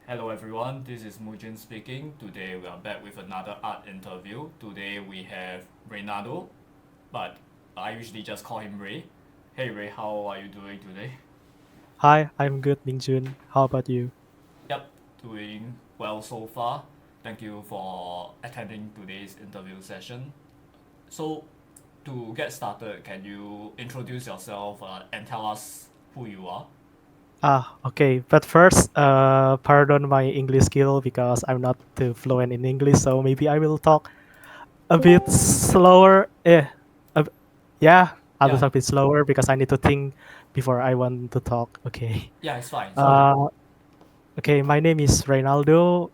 Hello everyone, this is Mujin speaking. Today we are back with another art interview. Today we have Reynaldo, but I usually just call him Ray. Hey Ray, how are you doing today? Hi, I'm good, Mingjun. How about you? Yep, doing well so far. Thank you for attending today's interview session. So, to get started, can you introduce yourself and tell us who you are? Okay. But first, pardon my English skill because I'm not too fluent in English, so maybe I will talk a bit slower. A, yeah, I will Yeah, talk a bit slower because I need to think before I want to talk. Okay. yeah, it's fine, it's fine. Uh, okay. My name is Reynaldo,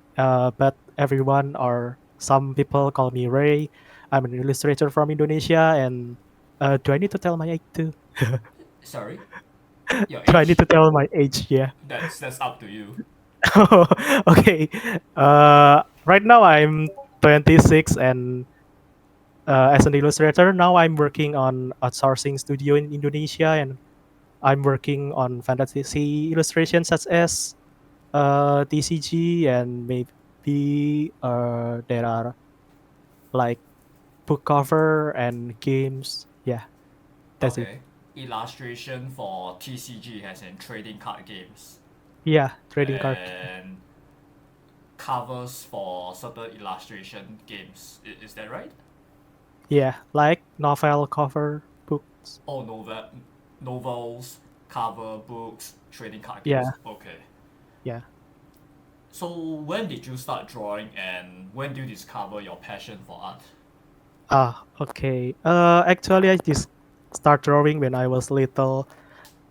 but everyone or some people call me Ray. I'm an illustrator from Indonesia, and do I need to tell my age too? Sorry, your Do I need age? to tell my age? Yeah. That's up to you. Okay. Right now I'm 26 and as an illustrator, now I'm working on outsourcing studio in Indonesia and I'm working on fantasy illustrations such as TCG and maybe there are like book cover and games. Yeah, that's it. Okay. Illustration for TCG as in trading card games. Yeah, trading card. And covers for certain illustration games. Is that right? Yeah, like novel cover books. Oh, novels, cover books, trading card games. Yeah, Okay. yeah. So when did you start drawing and when did you discover your passion for art? Okay. Actually, I just start drawing when I was little.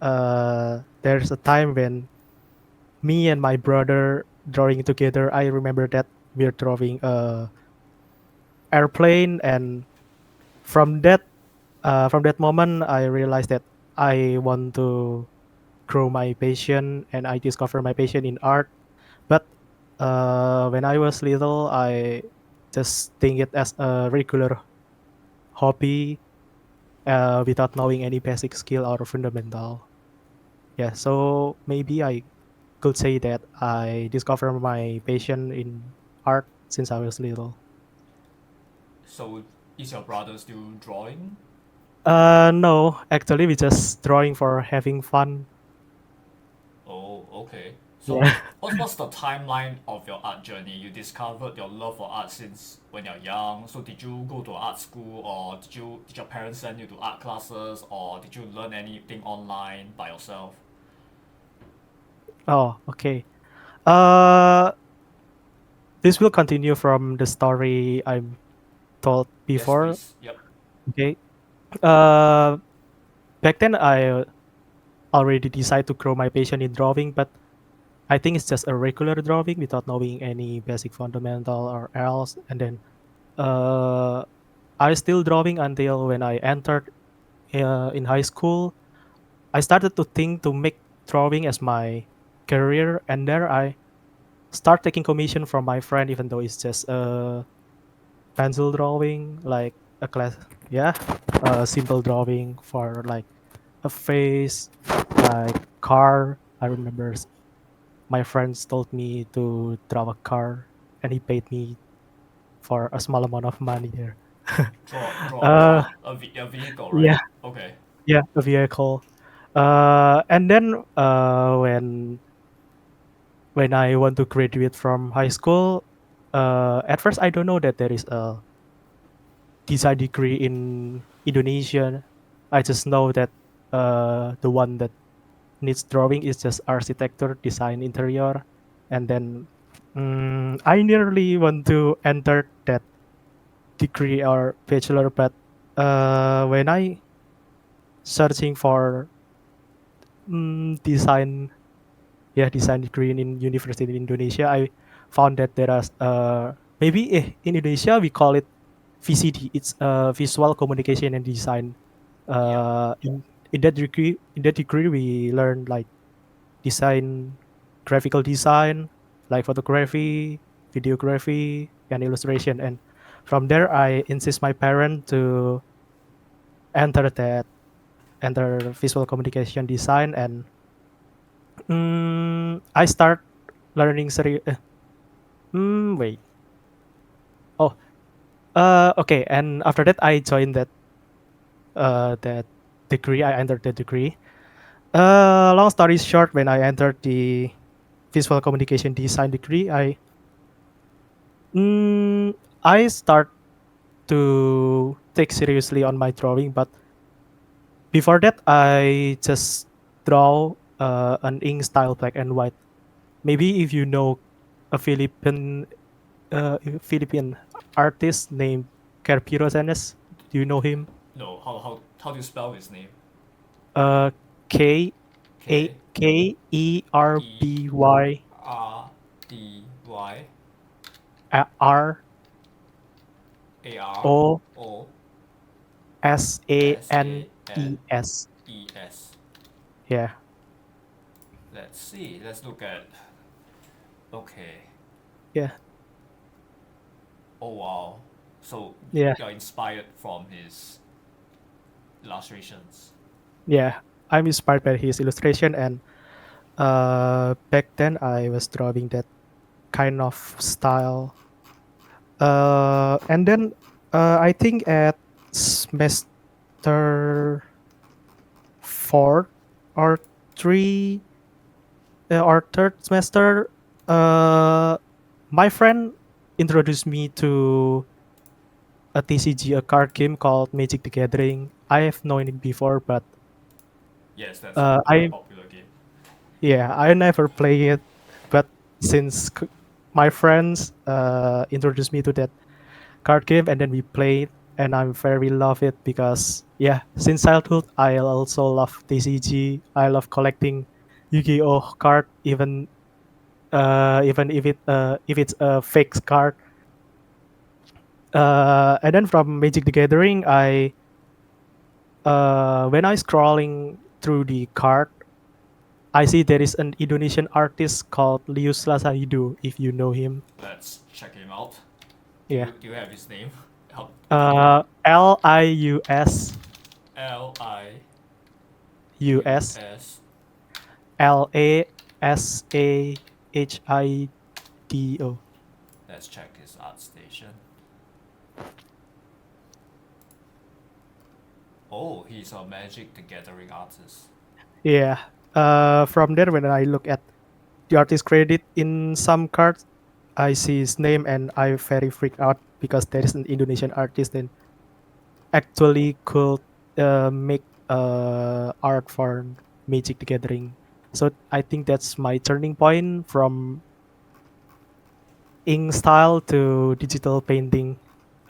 There's a time when me and my brother drawing together. I remember that we're drawing a airplane, and from that moment, I realized that I want to grow my passion, and I discover my passion in art. But when I was little, I just think it as a regular hobby without knowing any basic skill or fundamental. Yeah, so maybe I could say that I discovered my passion in art since I was little. So is your brother still drawing? No, actually, we just drawing for having fun. Oh, okay. So, Yeah. what's the timeline of your art journey? You discovered your love for art since when you're young. So, did you go to art school, or did your parents send you to art classes, or did you learn anything online by yourself? Oh, okay. Uh, this will continue from the story I'm told Yes, before. please. Yep. Okay. Uh, Back then I already decided to grow my passion in drawing, but I think it's just a regular drawing without knowing any basic fundamental or else. And then uh, I still drawing until when I entered in high school. I started to think to make drawing as my career, and there I start taking commission from my friend, even though it's just a pencil drawing, like a class, yeah, a simple drawing for like a face, like car. I remember my friends told me to draw a car, and he paid me for a small amount of money there. Draw a uh, car, a vehicle, right? yeah, Okay. yeah, a vehicle. And then when I want to graduate from high school, at first I don't know that there is a design degree in Indonesia. I just know that the one that needs drawing is just architecture, design, interior, and then I nearly want to enter that degree or bachelor, but when I searching for design, yeah, design degree in university in Indonesia, I found that there are maybe in Indonesia we call it VCD. It's visual communication and design. Yep. In that degree we learn like design, graphical design, like photography, videography, and illustration. And from there, I insist my parent to enter that enter visual communication design, and I start. learning wait. Oh, okay. And after that, I joined that degree. I entered the degree. Long story short, when I entered the visual communication design degree, mm, I start to take seriously on my drawing. But before that, I just draw an ink style black and white. Maybe if you know a Philippine artist named Kerpiro Sanes, do you know him? No, how do you spell his name? Uh, K A K K E R E B Y R D Y R A R O O S A S N A N E S. E S. Yeah, Let's see. Let's look at. Okay. yeah, Oh wow. So yeah, you're inspired from his illustrations. yeah. I'm inspired by his illustration, and back then I was drawing that kind of style. And then I think at semester four or three or third semester, uh, my friend introduced me to a TCG, a card game called Magic the Gathering. I have known it before, but Yes, that's a very I popular game. yeah, I never play it. But since my friends introduced me to that card game, and then we played, and I'm very love it because yeah, since childhood I also love TCG. I love collecting Yu-Gi-Oh card, even if it's a fake card. And then from Magic the Gathering, I when I scrolling through the card, I see there is an Indonesian artist called Lius Lasaido. If you know him, Let's check him out. Do yeah. you do you have his name? Help me. Lius L I U US S. Lasaido. Let's check his art station. Oh, he's a Magic the Gathering artist. Yeah. From there, when I look at the artist credit in some cards, I see his name and I very freak out because there is an Indonesian artist and actually could make art for Magic the Gathering. So I think that's my turning point from ink style to digital painting,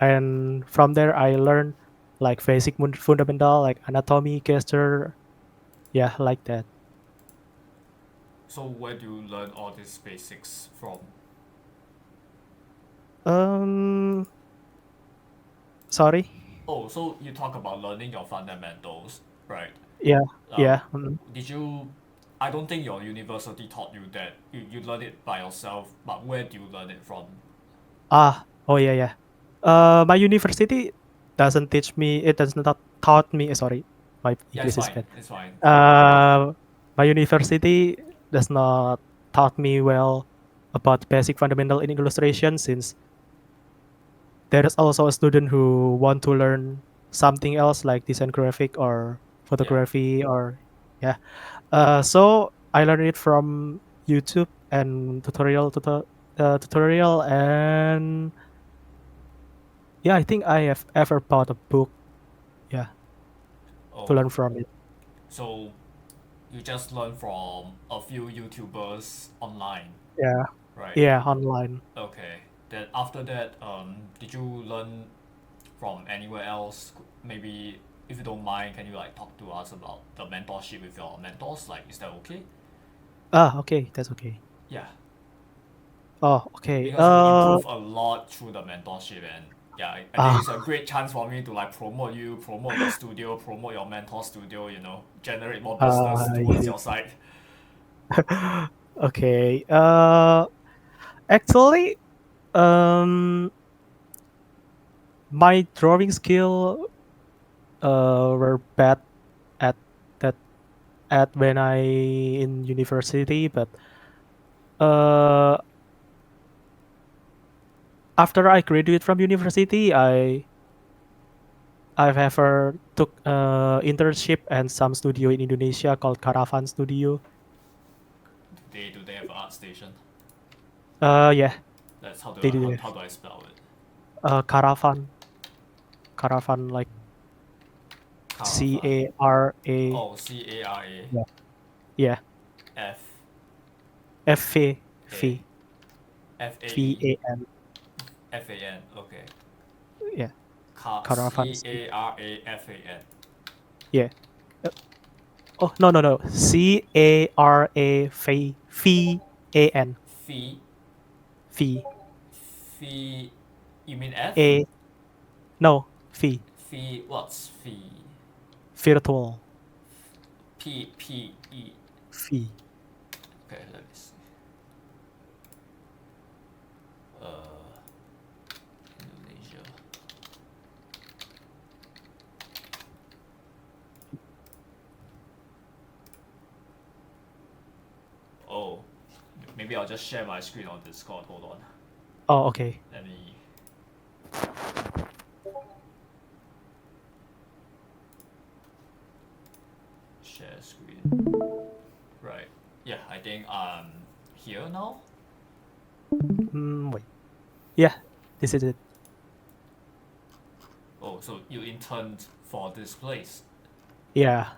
and from there I learned like basic fundamental like anatomy, gesture, yeah, like that. So where do you learn all these basics from? Um, sorry. Oh, so you talk about learning your fundamentals, right? Yeah, Um, yeah. did you? I don't think your university taught you that. You learn it by yourself, but where do you learn it from? Oh yeah, yeah. My university doesn't teach me. It does not taught me. Sorry, my Yeah, it's English is fine. bad. It's fine. Uh, my university does not taught me well about basic fundamental in illustration, since there is also a student who want to learn something else like design graphic or Yeah. photography or yeah. So I learned it from YouTube and tutorial, and yeah, I think I have ever bought a book, yeah, to Oh, learn from it. so you just learn from a few YouTubers online, Yeah, right? yeah, online. Okay. Then after that, did you learn from anywhere else? Maybe if you don't mind, can you like talk to us about the mentorship with your mentors? Like, is that okay? Okay, that's okay. Yeah, Oh, okay. because you improve a lot through the mentorship, and yeah, I think Ah, it's a great chance for me to like promote you, promote your studio, promote your mentor studio. Generate more business I towards see. your side. Okay. Actually, um, my drawing skill were bad at that at when I in university, but Uh, After I graduate from university, I've ever took internship and some studio in Indonesia called Caravan Studio. Do they have an art station? Yeah, That's they do have how do I spell it? Caravan, Caravan like C Caravan. A R A. Oh, CARA Yeah, yeah, F F A A V V FAE A N. FAN. Okay. Yeah, Caravan Studio. CARAFAN. Yeah. Uh, Oh no, CARA V A N Fee V fee. You mean F? A no V Fee. What's fee? virtual PPE. V. Okay, let me see. Indonesia. Oh, maybe I'll just share my screen on Discord. Hold on. Oh, okay. Let me. Share screen. Right. Yeah, I think I'm here now. Wait. Yeah, this is it. Oh, so you interned for this place. Yeah,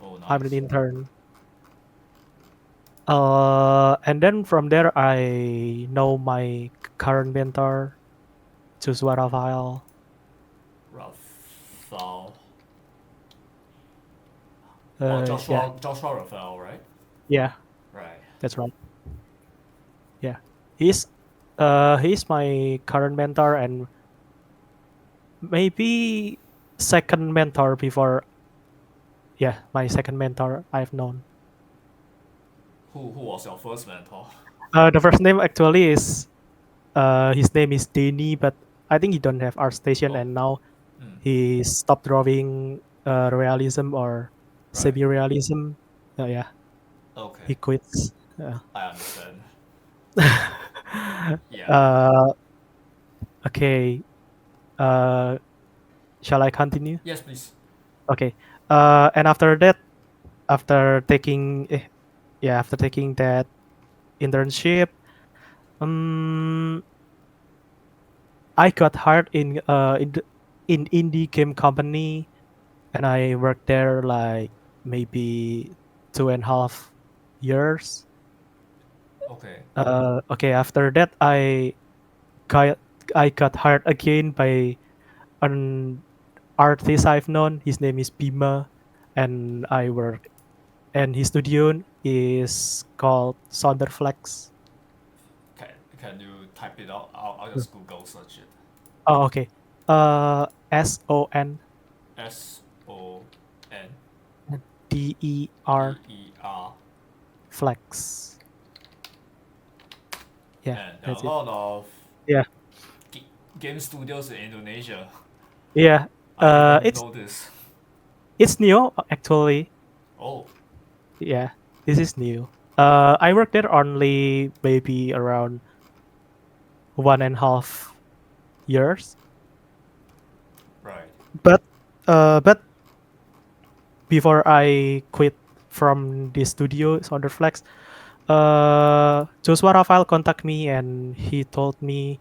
Oh, I'm an nice. intern. And then from there, I know my current mentor, Joshua Raphael. Raphael. Oh, Yeah, Joshua Raphael, right? yeah, Right. that's right. Yeah, he's he's my current mentor and maybe second mentor before. Yeah, my second mentor I've known. Who was your first mentor? The first name actually is his name is Denny, but I think he don't have art station Oh, and now mm, he stopped drawing realism or right. semi-realism. Yeah, Okay, he quits. Uh, I understand. Yeah. uh, okay. Uh, shall I continue? Yes, please. Okay. And after that, after taking, yeah, after taking that internship, um, I got hired in indie game company, and I worked there like maybe 2.5 years. Okay. Okay. After that, got I got hired again by an artist I've known. His name is Bima, and I work. And his studio is called Sonderflex. Can, can you type it out? I'll just Google search it. Oh, okay. SON SON DER DER. Flex. Yeah, Man, there are a that's it. lot of Yeah, g- game studios in Indonesia. yeah. I didn't It's know this. new actually. Oh, Yeah, this is new. I worked there only maybe around 1.5 years, right. but but before I quit from the studio Sonderflex, Joshua Rafael contact me and he told me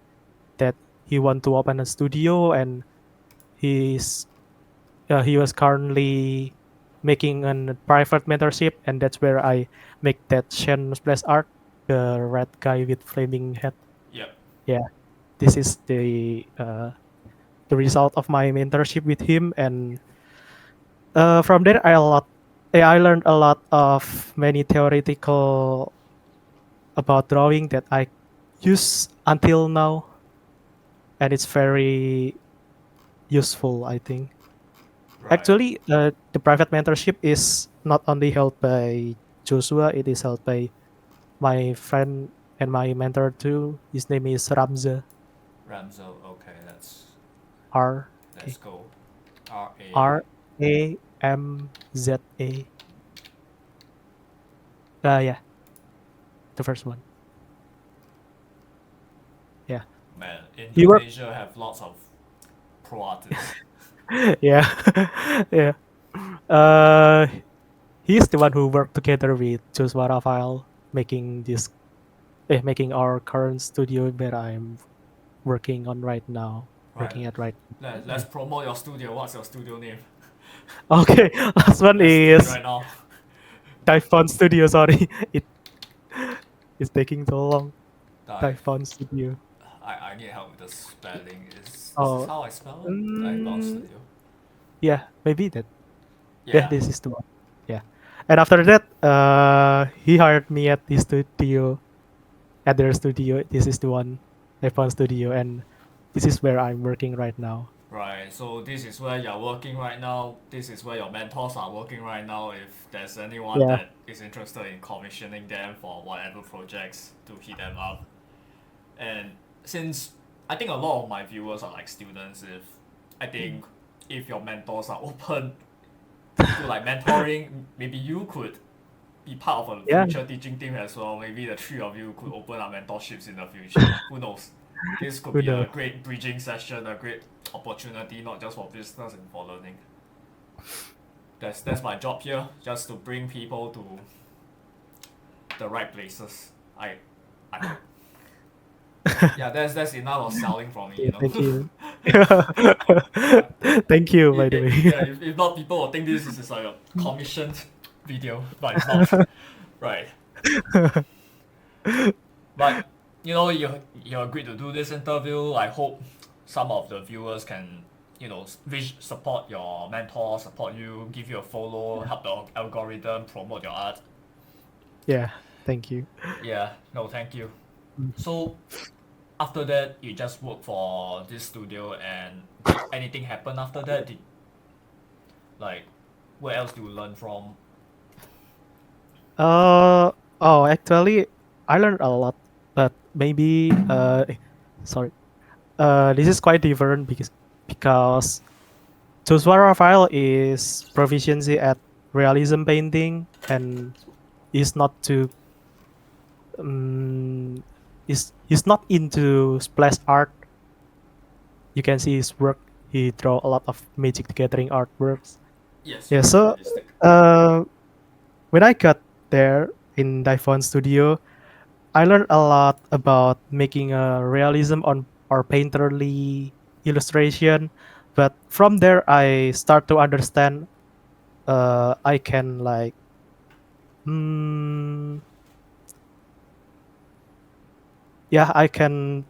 that he want to open a studio and he's he was currently making a private mentorship, and that's where I make that Shen splash art, the red guy with flaming head. Yep. Yeah, this is the result of my mentorship with him, and from there I learned a lot of many theoretical about drawing that I use until now, and it's very useful, I think. Right. Actually, the private mentorship is not only held by Joshua, it is held by my friend and my mentor too. His name is Ramza. Ramzo. Okay, R. let's Okay. go. R A. Ramza. Yeah, the first one. Yeah, Man, he worked. Indonesia have lots of pro artists. Yeah, yeah. Uh, he's the one who worked together with Joshua Raphael, making making our current studio that I'm working on right now. Right. Working at right. Let's promote your studio. What's your studio name? Okay, last one Let's do it is right now. DiveBound Studio. Sorry, it is taking so long. Dive. DiveBound Studio. I need help with the spelling. Is this Oh, how I spell it? DiveBound mm, Studio. yeah, maybe that. Yeah, Yeah. this is the one. Yeah, and after that, he hired me at his studio, at their studio. This is the one, DiveBound Studio, and this is where I'm working right now. Right. So this is where you're working right now. This is where your mentors are working right now. If there's anyone Yeah, that is interested in commissioning them for whatever projects, to hit them up. And since I think a lot of my viewers are like students, if I think if your mentors are open to like mentoring, maybe you could be part of a yeah. future teaching team as well. Maybe the three of you could open up mentorships in the future. Who knows? This could Who be knows? a great bridging session, a great opportunity, not just for business and for learning. That's my job here, just to bring people to the right places. I hope. Yeah, that's enough of selling from me, Yeah, you know. thank you. Yeah. Thank you, by the way. Yeah, if not, people will think this is like a commissioned video, but it's not. Right. But you agreed to do this interview. I hope some of the viewers can support your mentor, support you, give you a follow, help the algorithm promote your art. Yeah, thank you. Yeah, no, thank you. Mm. So after that, you just work for this studio, and did anything happen after that? Like, where else do you learn from? Uh oh, actually, I learned a lot, but maybe sorry. This is quite different because Joshua Raphael is proficiency at realism painting and is not too um, is he's not into splash art. You can see his work. He draw a lot of Magic the Gathering artworks. Yes, Yeah, very so realistic. uh, when I got there in DiveBound Studio, I learned a lot about making a realism on or painterly illustration. But from there, I start to understand. I can like, mm, yeah, I can.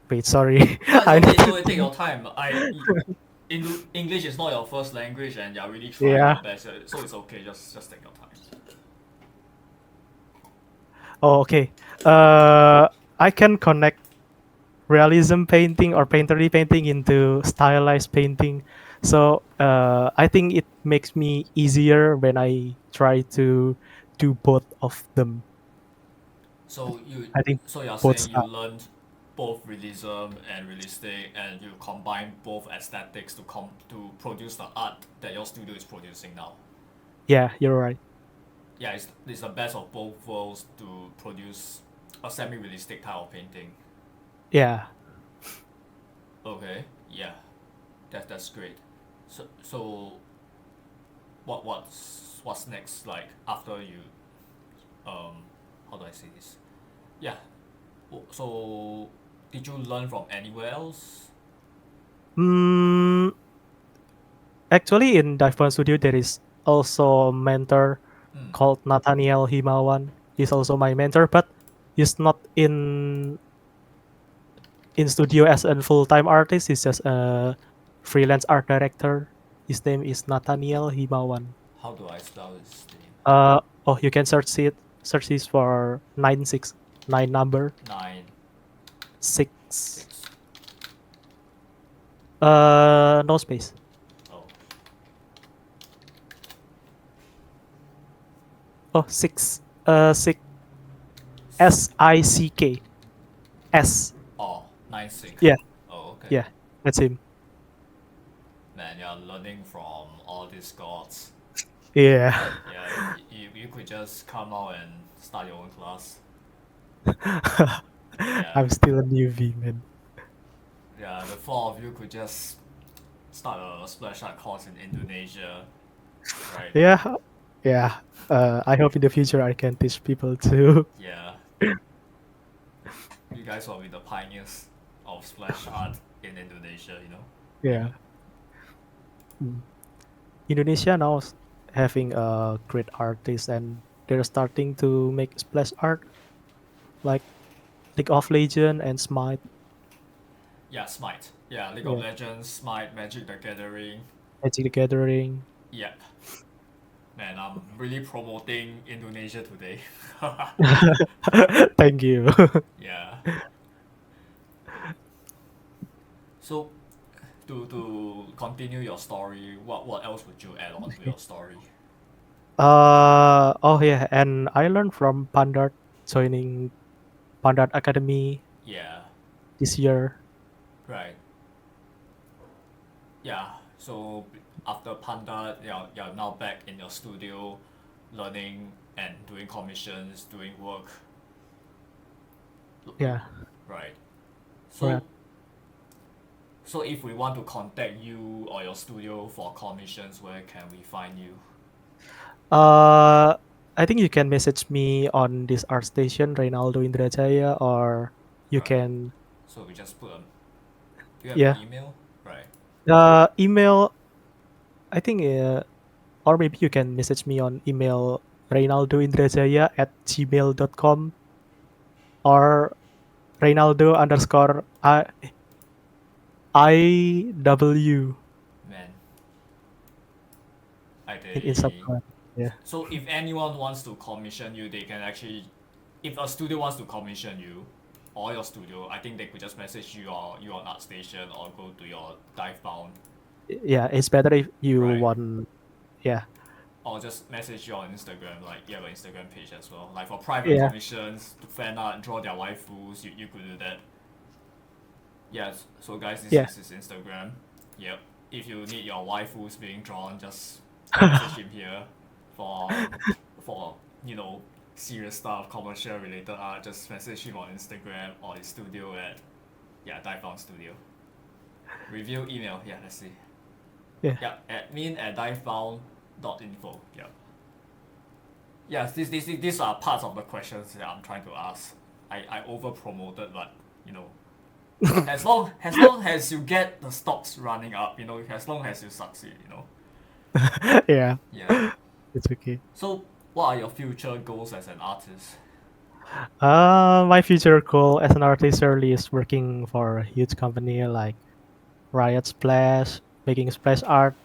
Wait, sorry, No, it's I okay. need It's to okay. Take your think. time. English is not your first language, and you're really trying Yeah. your best. So it's okay. Just take your time. Oh, okay. Uh, I can connect realism painting or painterly painting into stylized painting. So I think it makes me easier when I try to do both of them. So I think you're both saying you style. learned both realism and realistic, and you combine both aesthetics to produce the art that your studio is producing now. Yeah, you're right. Yeah, it's the best of both worlds to produce a semi-realistic type of painting. Yeah. Okay, yeah, that's great. So what's next? Like after you how do I say this? Yeah. So did you learn from anywhere else? Mm, actually, in DiveBound Studio, there is also a mentor Hmm. called Nathaniel Himawan. He's also my mentor, but he's not in studio as a full-time artist. He's just a freelance art director. His name is Nathaniel Himawan. How do I spell his name? Oh, you can search it. Search this for 969 number Nine 6. six. No space. Oh, Oh, 6. 6. SICK. S. oh, 9 6. Yeah, Oh, okay. yeah, that's him. Man, you're learning from all these gods. Yeah. Yeah, you could just come out and start your own class. Yeah, I'm still a newbie, man. yeah. The four of you could just start a splash art course in Indonesia, right? Yeah, yeah. I hope in the future I can teach people too. Yeah, you guys will be the pioneers of splash art in Indonesia. You know. Yeah. Mm. Indonesia now having a great artists and they're starting to make splash art like League of Legends and Smite. Yeah, Smite. Yeah, League of Yeah, Legends, Smite, Magic the Gathering. Magic the Gathering. Yep. Man, I'm really promoting Indonesia today. Thank you. Yeah. So to continue your story, what else would you add on to your story? Oh yeah, and I learned from Pandart joining Pandart Academy Yeah. this year. Right. Yeah. So after Panda, you're now back in your studio, learning and doing commissions, doing work. Yeah, Right. right. So so if we want to contact you or your studio for commissions, where can we find you? Uh, I think you can message me on this art station, Reinaldo Indrajaya, or you Right. can, So we just put a. Do you have an yeah, email? Right. email. I think, or maybe you can message me on email reinaldoindrajaya@gmail.com or Reinaldo underscore IW Man, I in they. Instagram. Yeah, So if anyone wants to commission you, they can actually. If a studio wants to commission you, or your studio, I think they could just message you or you on ArtStation or go to your DiveBound, yeah. It's better if you right? want. Yeah, Or just message you on Instagram, like you have an Instagram page as well. Like for private yeah, commissions, to fan art, draw their waifus, you could do that. Yes, so guys, this yeah. is his Instagram. Yep. If you need your waifus being drawn, just message him here for for you know serious stuff, commercial related art. Just message him on Instagram or his studio at DiveBound Studio. Review email. Yeah, let's see. Yeah. Yeah, admin@divebound.info. Yeah. Yes, these are parts of the questions that I'm trying to ask. I over promoted, but you know, as long as you get the stocks running up, as long as you succeed. Yeah, Yeah. it's okay. So, what are your future goals as an artist? My future goal as an artist early is working for a huge company like Riot Splash, making splash art.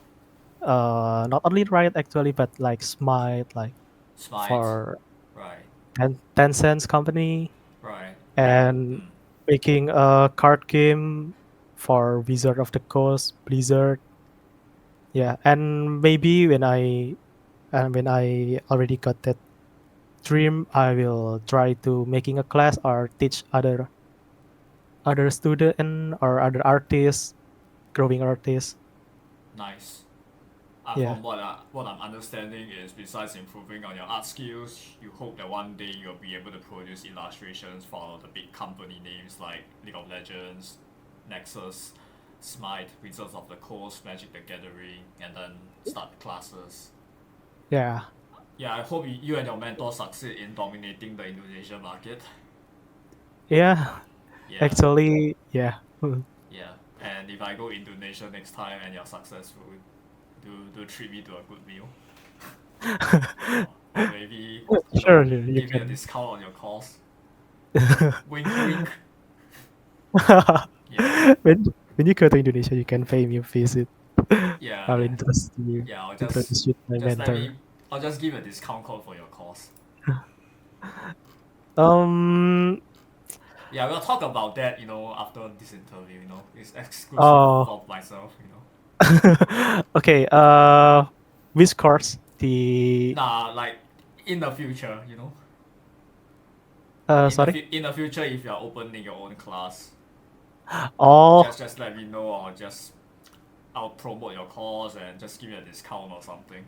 Not only Riot actually, but like Smite, like Smite. for Right. Tencent's company, Right. and Hmm. making a card game for Wizard of the Coast, Blizzard. Yeah, and maybe when I already got that dream, I will try to making a class or teach other student or other artists, growing artists. Nice. Yeah, From what I'm understanding is, besides improving on your art skills, you hope that one day you'll be able to produce illustrations for the big company names like League of Legends, Nexus, Smite, Wizards of the Coast, Magic the Gathering, and then start classes. yeah, Yeah, I hope you and your mentor succeed in dominating the Indonesian market. yeah. Yeah, Actually, yeah. yeah. And if I go Indonesia next time and you're successful, do treat me to a good meal. Or maybe, Sure, you give me a can. discount on your course. Wink, wink. Yeah, when you go to Indonesia, you can pay me a visit. yeah, I'll yeah. Yeah, introduce you to my just let me. mentor. I'll just give a discount code for your course. Um. Yeah, we'll talk about that. After this interview. It's exclusive Oh. for myself. Okay. Which course? The. Nah, like in the future. Sorry. In the future, if you're opening your own class, Oh. just let me know, or just I'll promote your course and just give you a discount or something.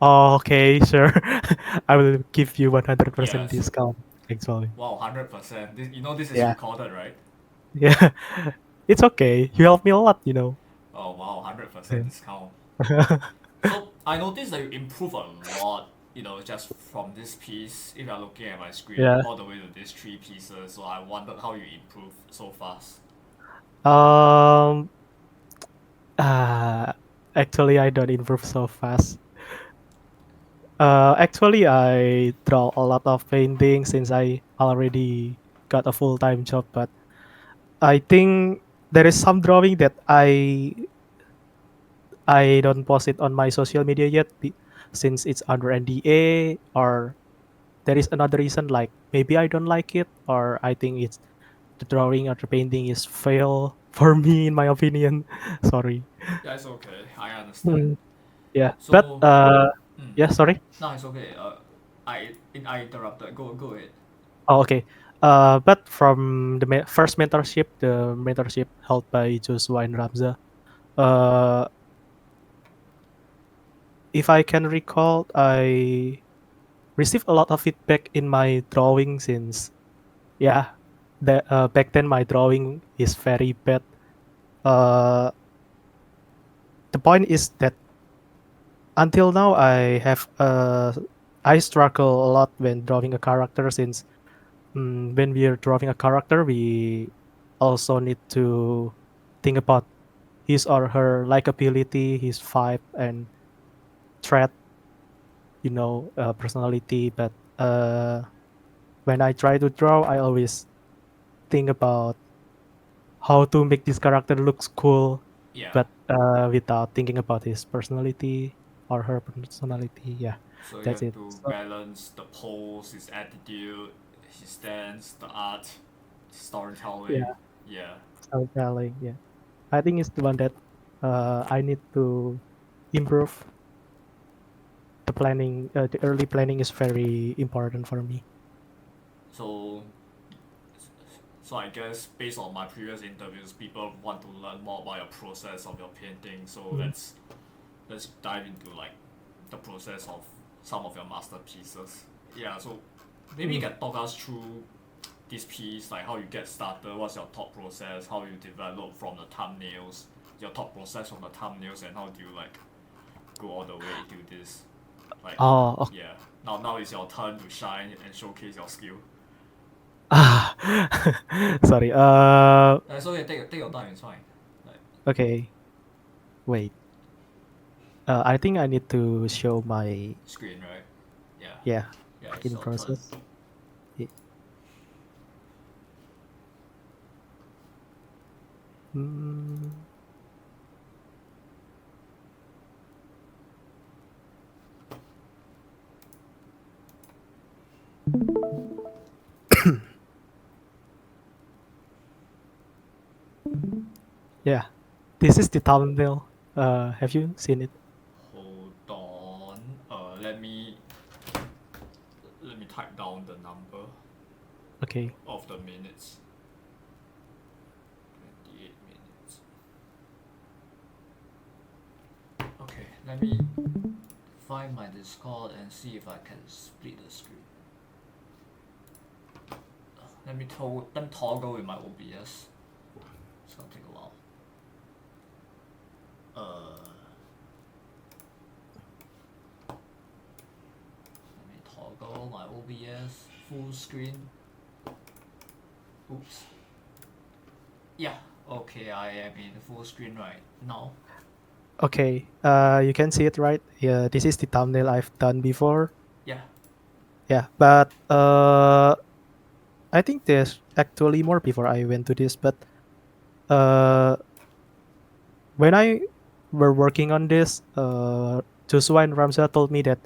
Oh, okay. Sure. I will give you 100% Yes. discount. actually. Wow, 100%. This, you know this is Yeah, recorded, right? yeah. It's okay. You helped me a lot, you know. Oh wow, 100% Yeah. discount. So I noticed that you improve a lot, just from this piece. If you're looking at my screen, Yeah. all the way to these three pieces. So I wondered how you improve so fast. Um. Uh, actually, I don't improve so fast. Actually, I draw a lot of painting since I already got a full-time job. But I think there is some drawing that I don't post it on my social media yet, since it's under NDA, or there is another reason, like maybe I don't like it, or I think it's the drawing or the painting is fail for me, in my opinion. Sorry. Yeah, it's okay. I understand. Mm, yeah, but So, mm, yeah, sorry. no, it's okay. I interrupted. Go ahead. Oh, okay. But from the first mentorship, the mentorship held by Joshua and Ramza, uh, if I can recall, I received a lot of feedback in my drawing, since yeah, back then my drawing is very bad. Uh, the point is that until now I struggle a lot when drawing a character, since when we are drawing a character, we also need to think about his or her likability, his vibe and threat, personality. But when I try to draw, I always think about how to make this character looks cool, Yeah. but without thinking about his personality or her personality. Yeah, So you that's have it. to So balance the pose, his attitude, his stance, the art, storytelling. yeah, Yeah. storytelling. Yeah, I think it's the one that I need to improve. The planning, the early planning is very important for me. So so I guess based on my previous interviews, people want to learn more about your process of your painting. So Mm, let's dive into like the process of some of your masterpieces. Yeah. So maybe you mm. can talk us through this piece, like how you get started, what's your thought process, how you develop from the thumbnails, your thought process from the thumbnails, and how do you like go all the way to this. Like, Oh, okay. yeah. Now it's your turn to shine and showcase your skill. Ah, sorry. So yeah, take your time. It's fine. Like Okay. Wait. I think I need to show my, screen, right? Yeah. yeah, Yeah, it's in your turn. process. Yeah. Mm, yeah. This is the thumbnail. Have you seen it? Hold on. Let me type down the number Okay. of the minutes. 28 minutes. Okay, let me find my Discord and see if I can split the screen. Let me toggle with my OBS. It's gonna take a while. Let me toggle my OBS full screen. Oops. Yeah. Okay, I am in full screen right now. Okay. You can see it, right? Yeah. This is the thumbnail I've done before. Yeah. Yeah. But I think there's actually more before I went to this. But uh, when I were working on this, Joshua and Ramza told me that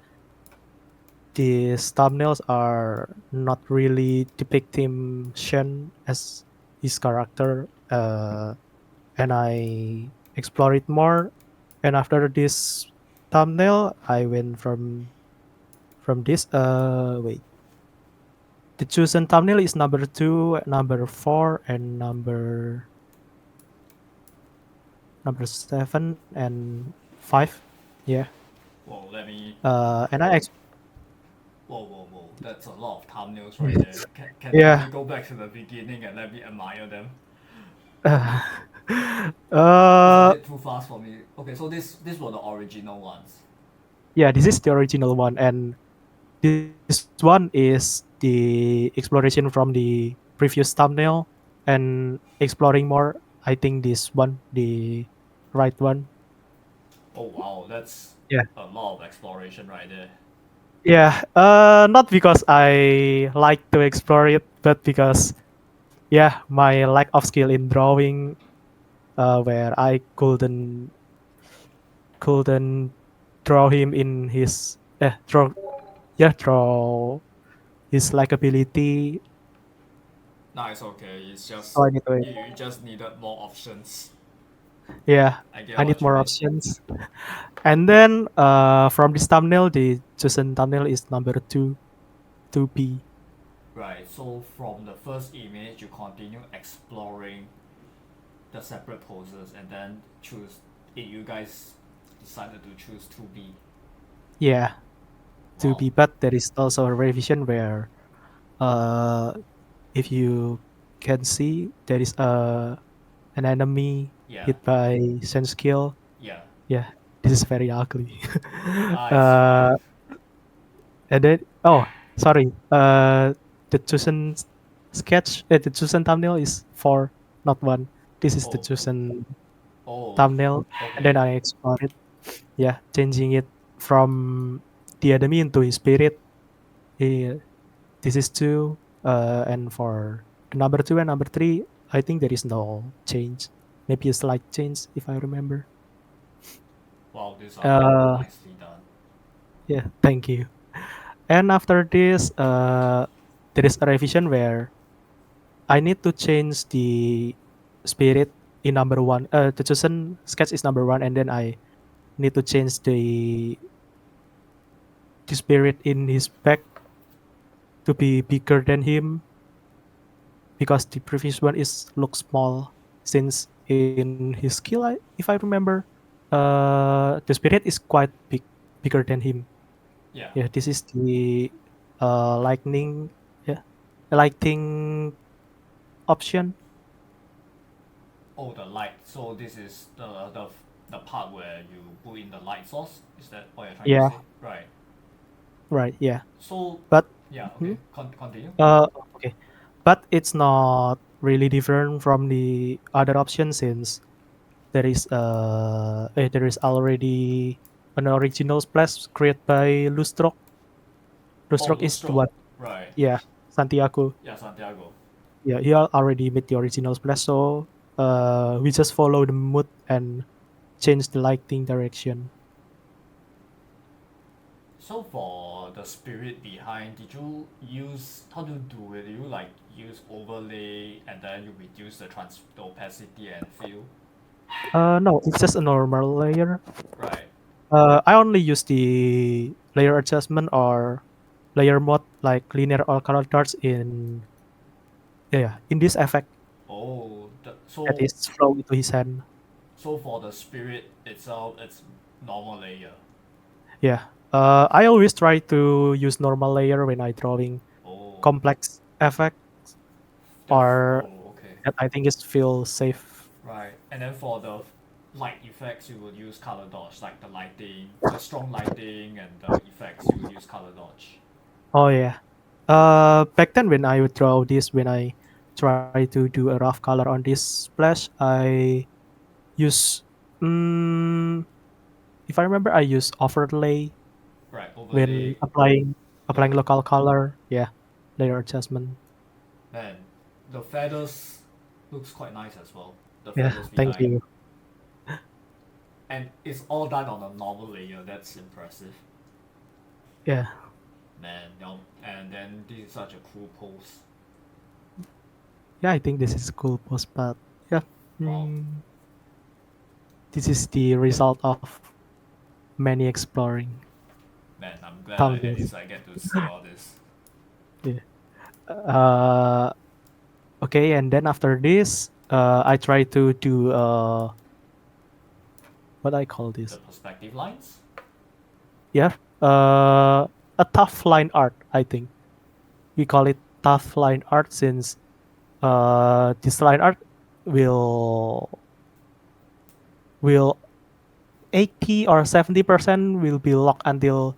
these thumbnails are not really depicting Shen as his character, and I explore it more. And after this thumbnail, I went from this. Wait, the chosen thumbnail is number 2, number 4, and number 7 and 5. Yeah. Well, let me. And I Whoa. That's a lot of thumbnails right there. Can Yeah. we go back to the beginning and let me admire them? It's a uh, bit too fast for me. Okay, so this were the original ones. yeah, this is the original one, and this one is the exploration from the previous thumbnail and exploring more. I think this one, the right one. Oh wow, that's Yeah. a lot of exploration right there. Yeah. Not because I like to explore it, but because yeah, my lack of skill in drawing, where I couldn't draw him in his draw his likability. No, it's okay. It's So just I need to you just needed more options. yeah, I get I need what you more mean. options. And then from this thumbnail, the chosen thumbnail is number two B. Right. So from the first image, you continue exploring the separate poses, and then choose. You guys decided to choose 2B. Yeah, two Wow. B. But there is also a revision where uh if you can see there is an enemy Yeah. hit by sense skill. Yeah. Yeah, this is very ugly. I see. uh, and then oh sorry, the chosen the chosen thumbnail is four, not one. This is the Oh. chosen Oh. thumbnail, and then Okay. I export it. Yeah, changing it from the enemy into his spirit. Eh, this is two, and for the number two and number three, I think there is no change. Maybe a slight change if I remember. Wow. These are Uh, nicely done. yeah, thank you. And after this, there is a revision where I need to change the spirit in number one. The chosen sketch is number one, and then I need to change the spirit in his back to be bigger than him because the previous one is look small since in his skill if I remember the spirit is quite bigger than him. Yeah. Yeah, this is the lightning, yeah, lighting option. Oh, the light. So this is the part where you put in the light source. Is that what you're trying to Yeah, say? Right. right, yeah, So but yeah. hmm, Okay. Continue. uh okay, but it's not really different from the other option since there is already an original splash created by Lustrock. Oh, Lustrock is the Lustro. one. Right. Yeah, Santiago. Yeah, Santiago. Yeah, he already made the original splash, so we just follow the mood and change the lighting direction. So for the spirit behind, did you use how do you do it? Do you like use overlay and then you reduce the opacity and fill? No, it's just a normal layer. Right. I only use the layer adjustment or layer mode like linear or color darts in yeah in this effect Oh, that is flow into his hand. so for the spirit itself, it's normal layer. Yeah. I always try to use normal layer when I drawing Oh, complex effect or okay. that I think is feel safe. Right. And then for the light effects, you would use color dodge, like the lighting, the strong lighting, and the effects. You would use color dodge. Oh yeah. Back then when I would draw this, when I try to do a rough color on this splash, I use if I remember, I use overlay Right. when Overlay. applying Okay. local color. Yeah, layer adjustment. Man, the feathers looks quite nice as well. The Yeah, feathers thank behind, you. and it's all done on a normal layer. That's impressive, Yeah, man. No, and then this is such a cool pose. yeah, I think this is cool post, but yeah, Wow, mm, this is the result of many exploring man. I'm glad at thumbnails. least I get to see all this. Yeah. Uh, okay, and then after this, I try to do what I call The this. perspective lines. Yeah. Uh, a tough line art. I think we call it tough line art since this line art will will 80 or 70% will be locked until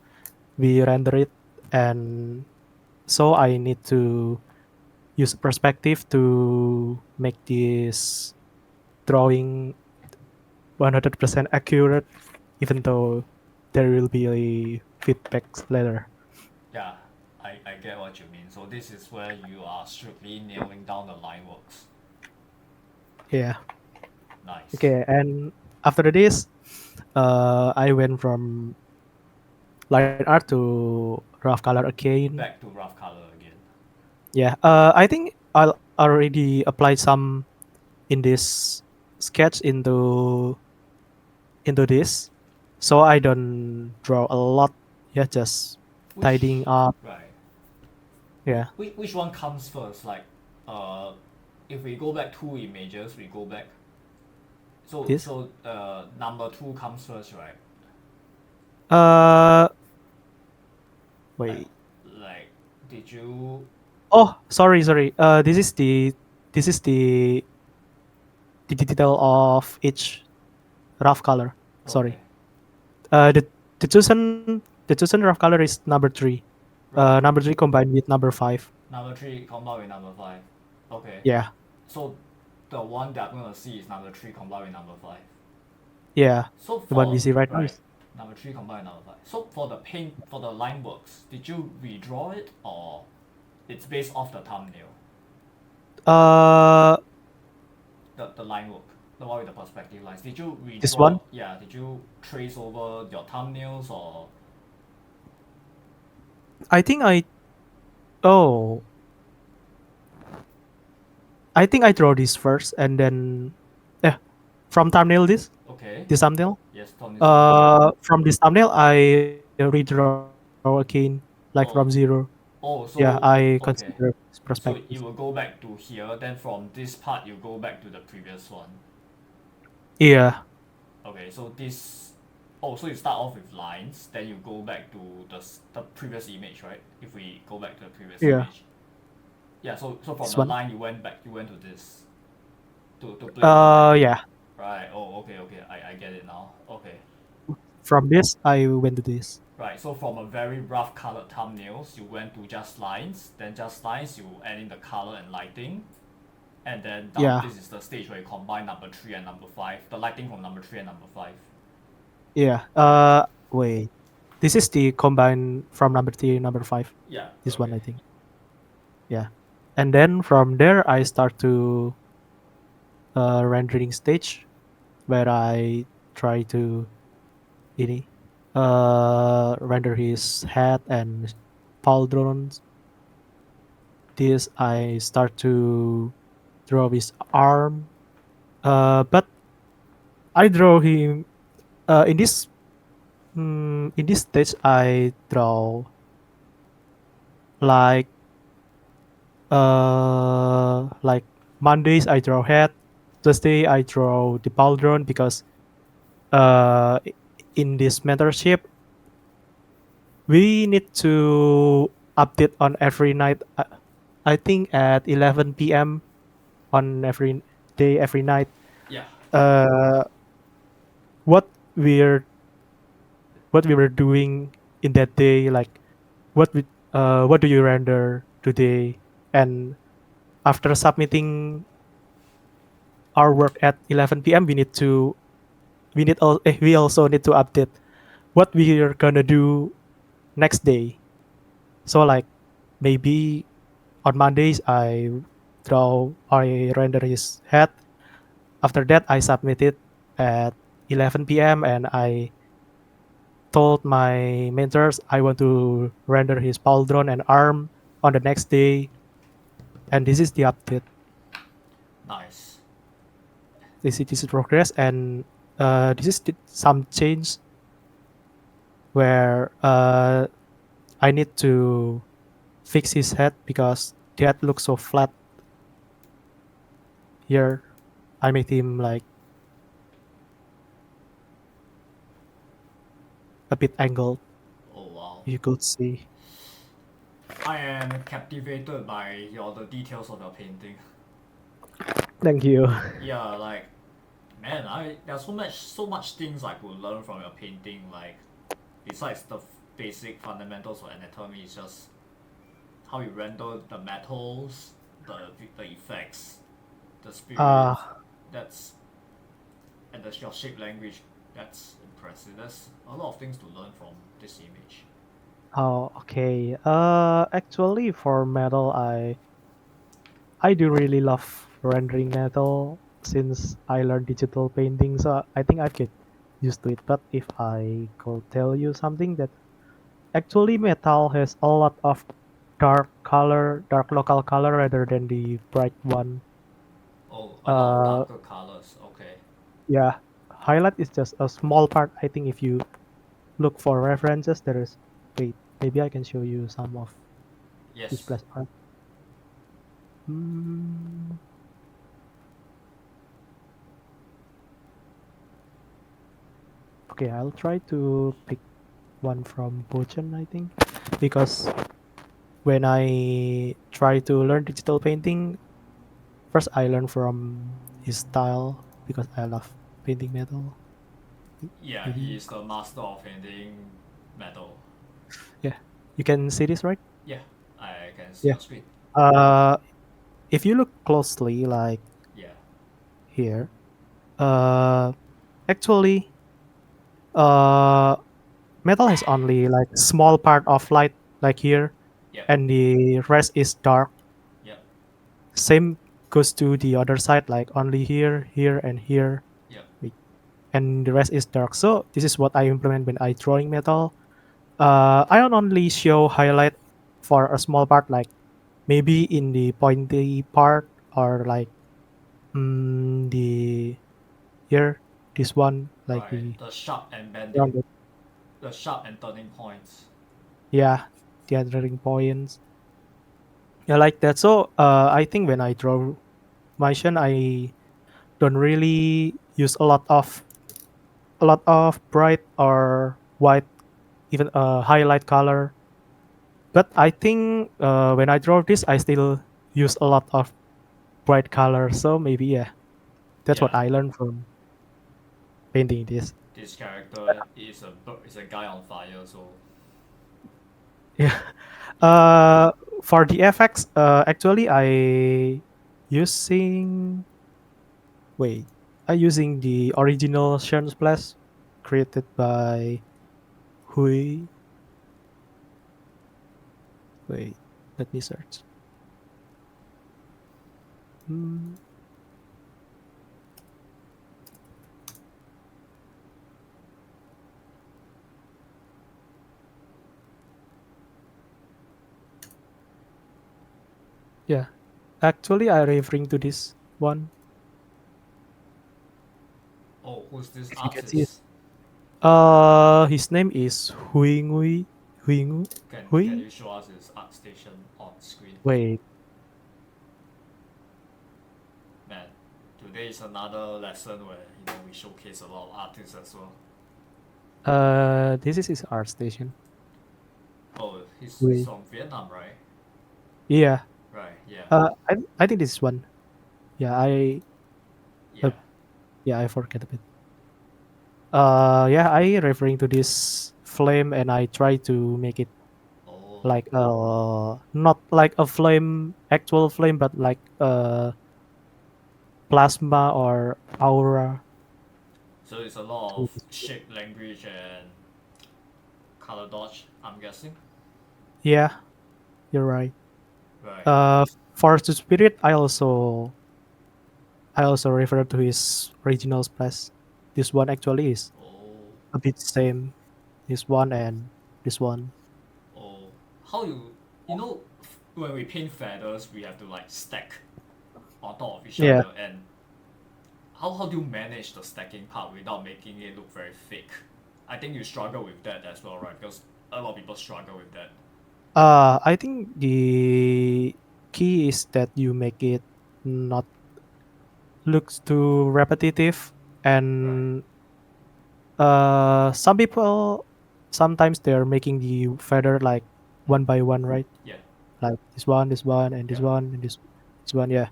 we render it, and so I need to use perspective to make this drawing 100% accurate, even though there will be a feedbacks later. Yeah, I get what you mean. So this is where you are strictly nailing down the line works. Yeah. Nice. Okay. And after this, I went from line art to rough color again. Back to rough color again. Yeah. I think I'll already applied some in this sketch into this, so I don't draw a lot. Yeah, just Which tidying up. right. Yeah. Which one comes first? Like, uh, if we go back two images, we go back. This. So number two comes first, right? Uh, Like wait. like did you Oh, sorry. This is the detail of each rough color. okay. Sorry. The chosen rough color is number three. Right. Number three combined with number five. Number three combined with number five. Okay. Yeah. So the one that I'm gonna see is number three combined with number five. Yeah. So The one we for see right now right, is number three combined with number five. So for the paint for the line works, did you redraw it or it's based off the thumbnail? uh The line work. The one with the perspective lines. Did you this redraw one. yeah, did you trace over your thumbnails or I think I oh I think I draw this first and then yeah, from thumbnail okay. this thumbnail. Yes, from this thumbnail. From this thumbnail I redraw again like from zero. Oh, Yeah, oh, I so consider okay. perspective. So you will go back to here, then from this part you go back to the previous one. Yeah, Okay, so this. Oh, so you start off with lines, then you go back to the previous image, right? If we go back to the previous yeah. image. Yeah, so from This the one. line you went back, you went to this. To place the line. Yeah. Right, oh, okay, I get it now. Okay. From this, I went to this. Right, so from a very rough colored thumbnails, you went to just lines, then just lines, you add in the color and lighting, and then down Yeah, this is the stage where you combine number three and number five, the lighting from number three and number five. yeah. Wait. This is the combine from number three, number five. Yeah, This one, okay. I think. Yeah. And then from there, I start to rendering stage where I try to ini render his head and pauldrons. This I start to draw his arm. But I draw him in this stage. I draw like like Mondays I draw head. Tuesday I draw the pauldron because uh in this mentorship we need to update on every night. I think at 11 p.m. on every day, every night. Yeah. Uh, what we're what we were doing in that day, like what do you render today, and after submitting our work at 11 p.m. we also need to update what we're gonna do next day. So like maybe on Mondays I render his head. After that I submit it at 11 p.m. and I told my mentors I want to render his pauldron and arm on the next day, and this is the update. Nice. This is progress, and this is some change where I need to fix his head because the head looks so flat here. I made him like a bit angled. Oh wow. You could see. I am captivated by the details of your painting. Thank you. Yeah, like man, I there's so much things I could learn from your painting. Like besides the basic fundamentals of anatomy, it's just how you render the metals, the effects, the spirit. Uh, That's and your shape language. That's impressive. There's a lot of things to learn from this image. oh, okay. Actually, for metal, I do really love rendering metal since I learned digital painting. So I think I get used to it. But if I could tell you something that actually metal has a lot of dark color, dark local color rather than the bright one. Oh, a lot of Uh, darker colors. Okay. yeah, highlight is just a small part. I think if you look for references, there is. Wait, maybe I can show you some of this Yes. splash art. Hmm. Okay, I'll try to pick one from Bochen, I think, because when I try to learn digital painting, first I learn from his style because I love painting metal. Yeah, he Maybe, is the master of painting metal. yeah, you can see this, right? Yeah, I can see Yeah. your screen. Uh, if you look closely, like Yeah. here, uh, actually, uh, metal has only like small part of light, like here, Yep. and the rest is dark. Yep. Same goes to the other side, like only here, here, and here, Yep. wait, and the rest is dark. So this is what I implement when I drawing metal. I don't only show highlight for a small part, like maybe in the pointy part or like the here, this one, like Right. the The sharp and bending, rounded, the sharp and turning points. yeah, the entering points, yeah, like that. So I think when I draw motion, I don't really use a lot of bright or white, even highlight color. But I think when I draw this, I still use a lot of bright color. So maybe yeah, that's what Yeah. I learned from painting this. This character is a guy on fire. So Yeah. yeah. Uh, for the effects, actually I using wait, I using the original Shen Splash created by Hui. Wait, let me search. Hmm. Yeah, actually, I referring to this one. Oh, who's this If you can see it. artist? His name is Hui Ngui. Hui Ngu. Can Hui. you show us his art station on screen? Wait. Man, today is another lesson where we showcase a lot of artists as well. This is his art station. Oh, he's Hui. from Vietnam, right? Yeah. Right. Yeah. I think this one. Yeah. Uh, Yeah. yeah. I forget a bit. Yeah. I referring to this flame, and I try to make it Oh, like not like a flame, actual flame, but like plasma or aura. so it's a lot of shape language and color dodge. I'm guessing. Yeah, you're right. Right. Uh, for the spirit, I also refer to his original splash. This one actually is Oh. a bit same. This one and this one. Oh. How when we paint feathers, we have to like stack on top of each Yeah. other, and how do you manage the stacking part without making it look very fake? I think you struggle with that as well, right? Because a lot of people struggle with that. I think the key is that you make it not looks too repetitive, Right. and some people. sometimes they're making the feather like one by one, right? Yeah. Like this one, and this Yep. one, and this one, yeah.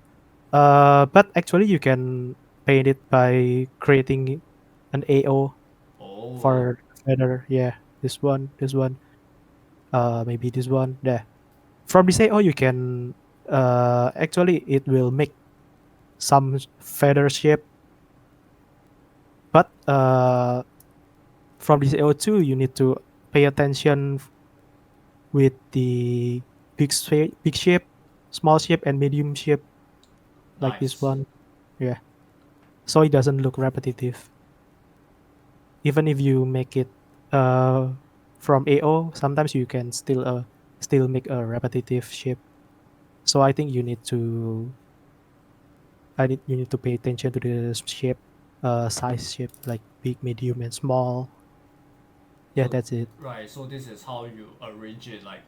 But actually, you can paint it by creating an AO Oh, for feather. Yeah, this one, maybe this one. Yeah. From this AO, you can actually it will make some feather shape, but from this AO2, you need to pay attention with the big shape, small shape, and medium shape, like this nice. one. Yeah. So it doesn't look repetitive. Even if you make it uh, from AO, sometimes you can still make a repetitive shape. So I think you need to pay attention to the shape, size shape, like big, medium, and small. Yeah, So, that's it. right. So this is how you arrange it. Like,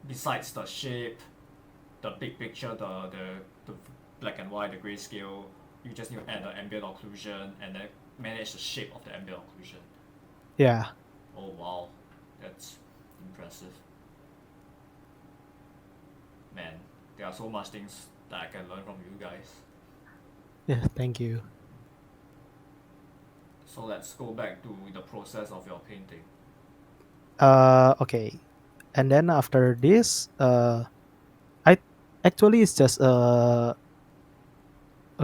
besides the shape, the big picture, the black and white, the grayscale, you just need to add the ambient occlusion and then manage the shape of the ambient occlusion. Yeah. Oh wow, that's impressive, man. There are so much things that I can learn from you guys. Yeah. Thank you. So let's go back to the process of your painting. Okay. And then after this, I actually it's just a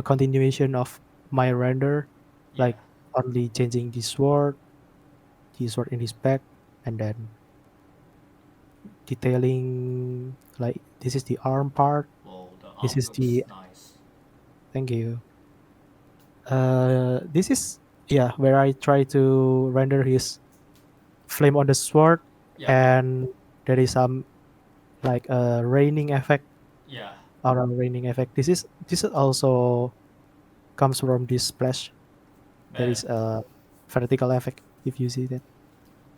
continuation of my render, Yeah, like only changing the sword in his back, and then detailing like this is the arm part. well, the This art is looks the nice. thank you. This is yeah where I try to render his flame on the sword, Yeah, and there is some like a raining effect yeah, or a raining effect. This is also comes from this splash. There man, is a vertical effect if you see that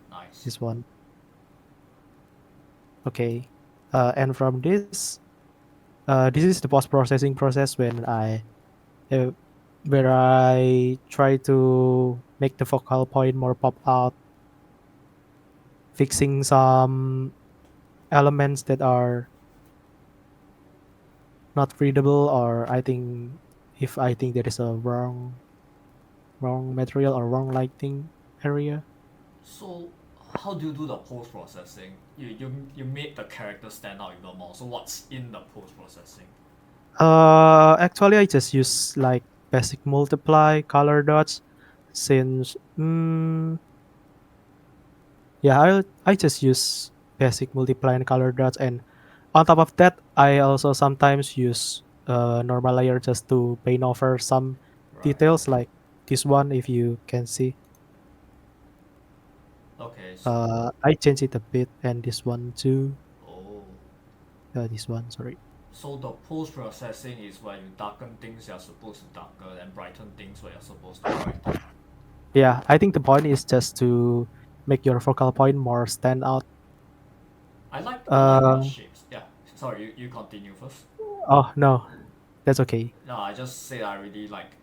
nice. this one. Okay, and from this is the post processing process uh, where I try to make the focal point more pop out, fixing some elements that are not readable, or I think if I think there is a wrong material or wrong lighting area. So, how do you do the post processing? You made the character stand out even more. So what's in the post processing? Actually, I just use like basic multiply color dots since yeah, I just use basic multiply and color dots, and on top of that, I also sometimes use normal layer just to paint over some Right. details like this one if you can see. Okay. So, I change it a bit, and this one too. oh, This one, sorry. so the post processing is where you darken things you're supposed to darken and brighten things where you're supposed to brighten. Yeah, I think the point is just to make your focal point more stand out. I like your Uh, shapes. Yeah. Sorry, you continue first. oh no, that's okay. No, I just say I really like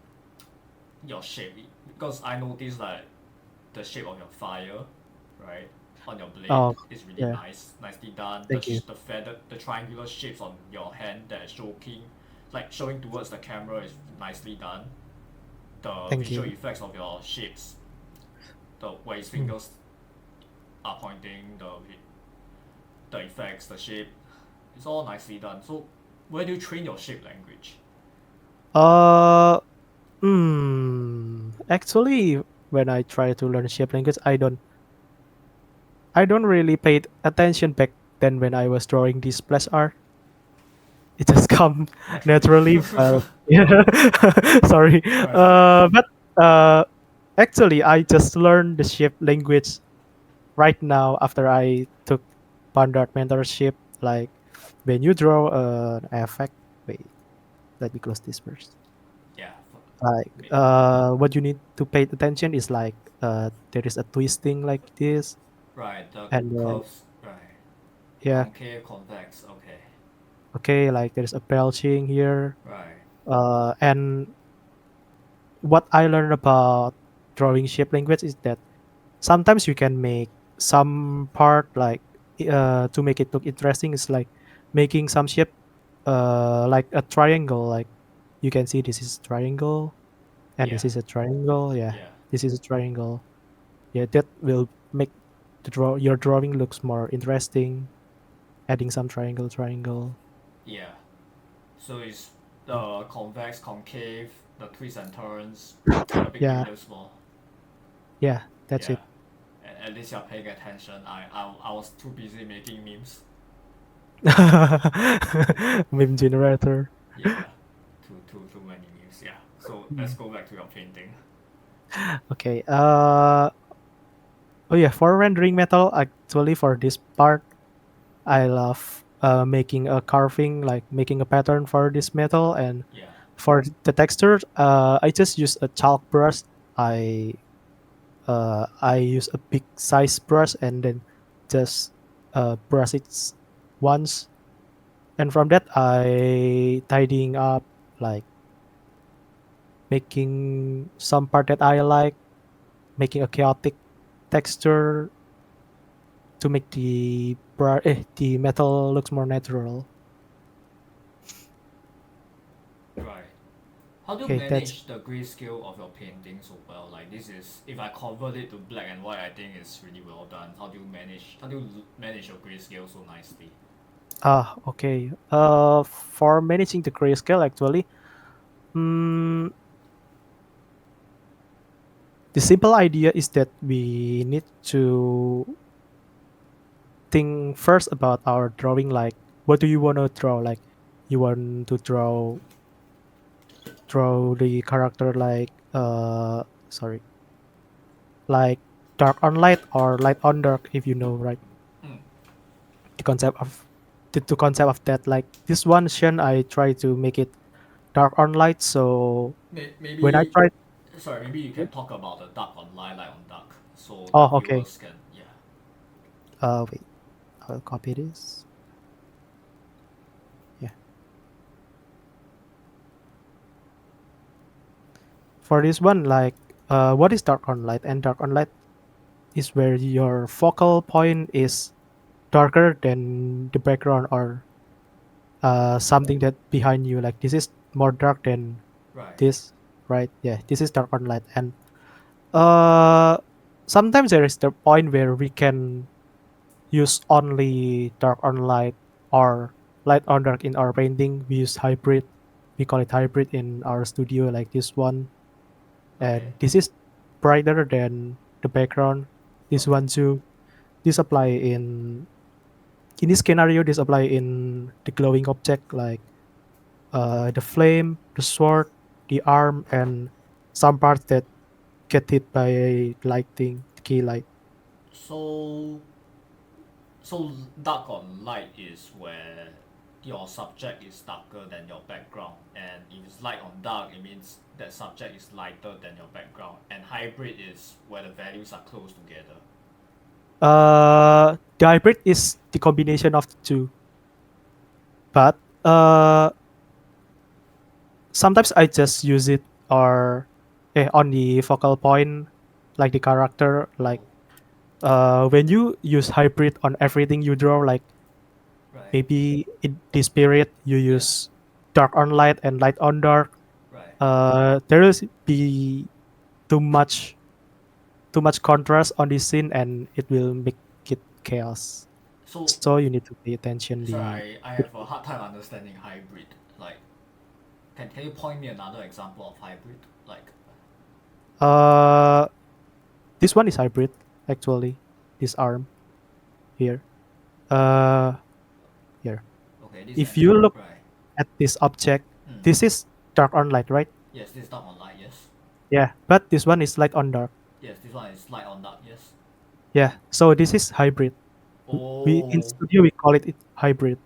your shape because I noticed like the shape of your fire, right, on your blade Oh, is really yeah, nice, nicely done. thank you. The feather, the triangular shapes on your hand that is showing, like showing towards the camera is nicely done. The Thank visual you. effects of your shapes, the where his Mm. fingers are pointing, the effects, the shape, it's all nicely done. So, where do you train your shape language? Uh, Actually, when I try to learn shape language, I don't really pay attention back then when I was drawing this splash art. It just come naturally, but yeah, sorry. Right, it's okay. But actually, I just learned the shape language right now after I took Pandart mentorship. Like when you draw an effect, wait, let me close this first. Yeah, Like what you need to pay attention is like there is a twisting like this, right. The and then curves, right. yeah, Concave, convex. Okay. okay, like there's a belching here. Right. And what I learned about drawing shape language is that sometimes you can make some part like to make it look interesting. It's like making some shape like a triangle. Like you can see this is triangle and Yeah, this is a triangle. Yeah, yeah, this is a triangle. Yeah, that will make your drawing looks more interesting. Adding some triangle. yeah. So it's the convex, concave, the twists and turns, the big Yeah, ellipse ball. yeah, that's Yeah. it. At least you're paying attention. I was too busy making memes. Meme generator. Yeah. Too many memes. Yeah. So let's Mm. go back to your painting. Okay. Oh yeah, for rendering metal, actually for this part, I love making a carving, like making a pattern for this metal, and Yeah. for the texture, I just use a chalk brush. I I use a big size brush and then just brush it once, and from that I tidying up, like making some part that I like, making a chaotic texture to make the metal looks more natural. Right. How do you Okay, that's manage the grayscale of your painting so well? Like this is, if I convert it to black and white, I think it's really well done. How do you manage your grayscale so nicely? okay. For managing the grayscale, actually, mm, the simple idea is that we need to think first about our drawing. Like, what do you want to draw? Like, you want to draw the character like sorry, like dark on light or light on dark, if you know, right? Mm. The concept of the concept of that. Like this one shen, I try to make it dark on light. So when I Maybe, tried, sorry, maybe you can talk about the dark on light, light on dark, so the oh okay. viewers can, yeah. Wait, I'll copy this. Yeah, for this one, like what is dark on light? And dark on light is where your focal point is darker than the background or something that behind you. Like this is more dark than Right. this, right? Yeah, this is dark on light, and uh sometimes there is the point where we can use only dark on light or light on dark in our painting. We use hybrid. We call it hybrid in our studio, like this one. Okay. And this is brighter than the background. This Okay. one too. This apply in this scenario. This apply in the glowing object, like the flame, the sword, the arm, and some parts that get hit by lighting, key light. So, so dark on light is where your subject is darker than your background, and if it's light on dark, it means that subject is lighter than your background. And hybrid is where the values are close together. The hybrid is the combination of the two, but sometimes I just use it or on the focal point, like the character. Like Oh, when you use hybrid on everything you draw, like right. maybe in the spirit you Yeah. use dark on light and light on dark. Right. There will be too much too much contrast on the scene, and it will make it chaos. So, So you need to pay attention sorry, I have a hard time understanding hybrid. Like, can you point me another example of hybrid? Like, uh this one is hybrid, actually. This arm here. Uh Here. okay, this If and you look right. at this object, Mm. this is dark on light, right? Yes, this is dark on light. Yes. Yeah. But this one is light on dark. Yes, this one is light on dark. Yes. Yeah. So this is hybrid. We in Oh, studio we call it hybrid.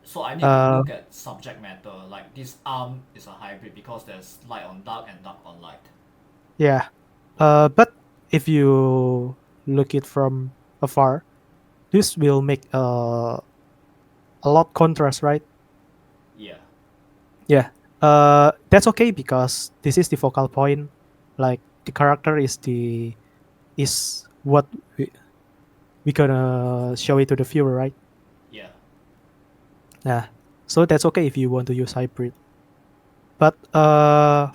so I need to Uh look at subject matter. Like this arm is a hybrid because there's light on dark and dark on light. yeah. Okay. But if you look it from afar, this will make a lot contrast, right? Yeah. Yeah. That's okay because this is the focal point. Like the character is what we gonna show it to the viewer, right? Yeah. Yeah. So that's okay if you want to use hybrid. But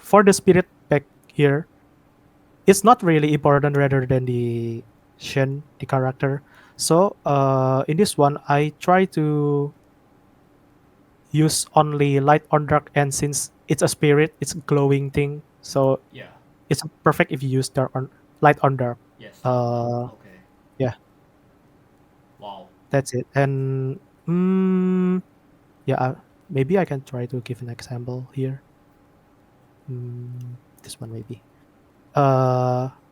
for the spirit back here, it's not really important rather than the Shen, the character. So in this one, I try to use only light on dark, and since it's a spirit, it's a glowing thing. So Yeah. it's perfect if you use dark on light on dark. Yes. Uh, Okay. yeah, Wow. that's it. And mm, yeah, maybe I can try to give an example here. This one maybe.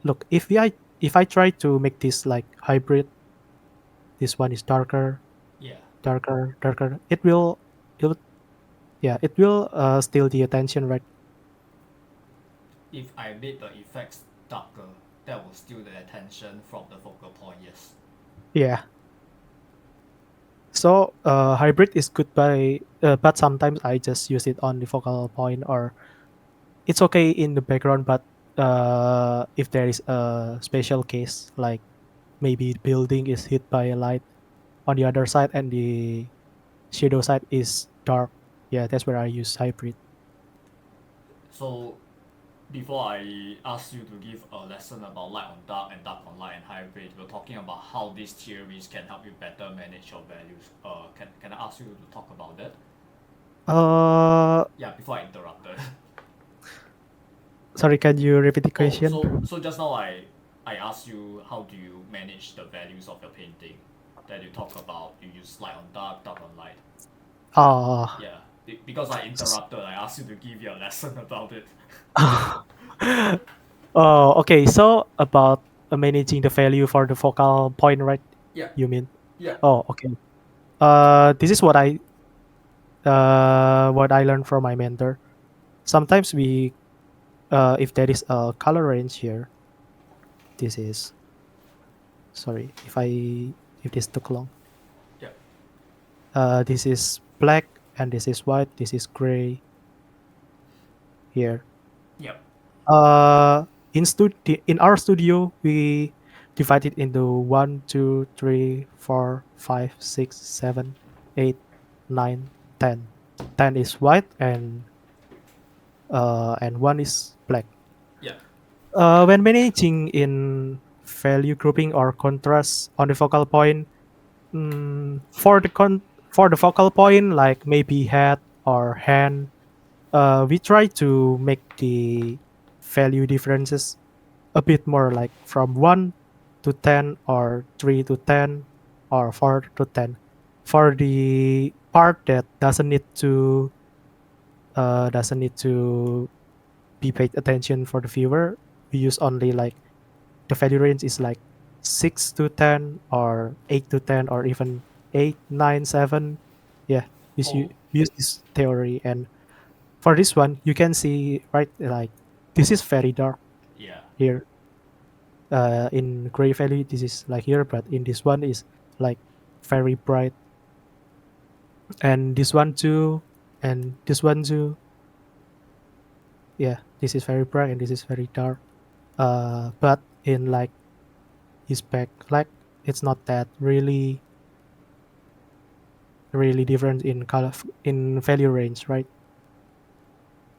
Look, if I try to make this like hybrid, this one is darker, Yeah. darker, darker. It will, yeah, it will steal the attention, right? If I made the effects darker, that will steal the attention from the focal point. Yes. Yeah. So hybrid is good but sometimes I just use it on the focal point, or it's okay in the background. But if there is a special case, like maybe the building is hit by a light on the other side and the shadow side is dark, yeah, that's where I use hybrid. So before I ask you to give a lesson about light on dark and dark on light and hybrid, we're talking about how these theories can help you better manage your values. Can I ask you to talk about that? Uh, Yeah, before I interrupted. Sorry, can you repeat the Oh, question? so just now I asked you how do you manage the values of your painting? That you talk about you use light on dark, dark on light. Uh, Yeah, because I interrupted, I asked you to give your lesson about it. oh, okay. So about managing the value for the focal point, right? Yeah, You mean? yeah. Oh, okay. This is what I learned from my mentor. Sometimes if there is a color range here, this is sorry if this took long. Yeah, This is black and this is white. This is gray here. yeah, In our studio, we divide it into 1, 2, 3, 4, 5, 6, 7, 8, 9, 10. 10 is white and one is black. yeah. When managing in value grouping or contrast on the focal point, for the focal point, like maybe head or hand, we try to make the value differences a bit more, like from 1 to 10 or 3 to 10 or 4 to 10. For the part that doesn't need to be paid attention for the viewer, we use only like the value range is like 6 to 10 or 8 to 10 or even 8, 9, 7. Yeah, Oh, we use this theory. And for this one, you can see, right, like this is very dark yeah. here. In Gray Valley, this is like here, but in this one is like very bright, and this one too, and this one too. Yeah, this is very bright and this is very dark. But in like his back, like it's not that really different in color in value range, right?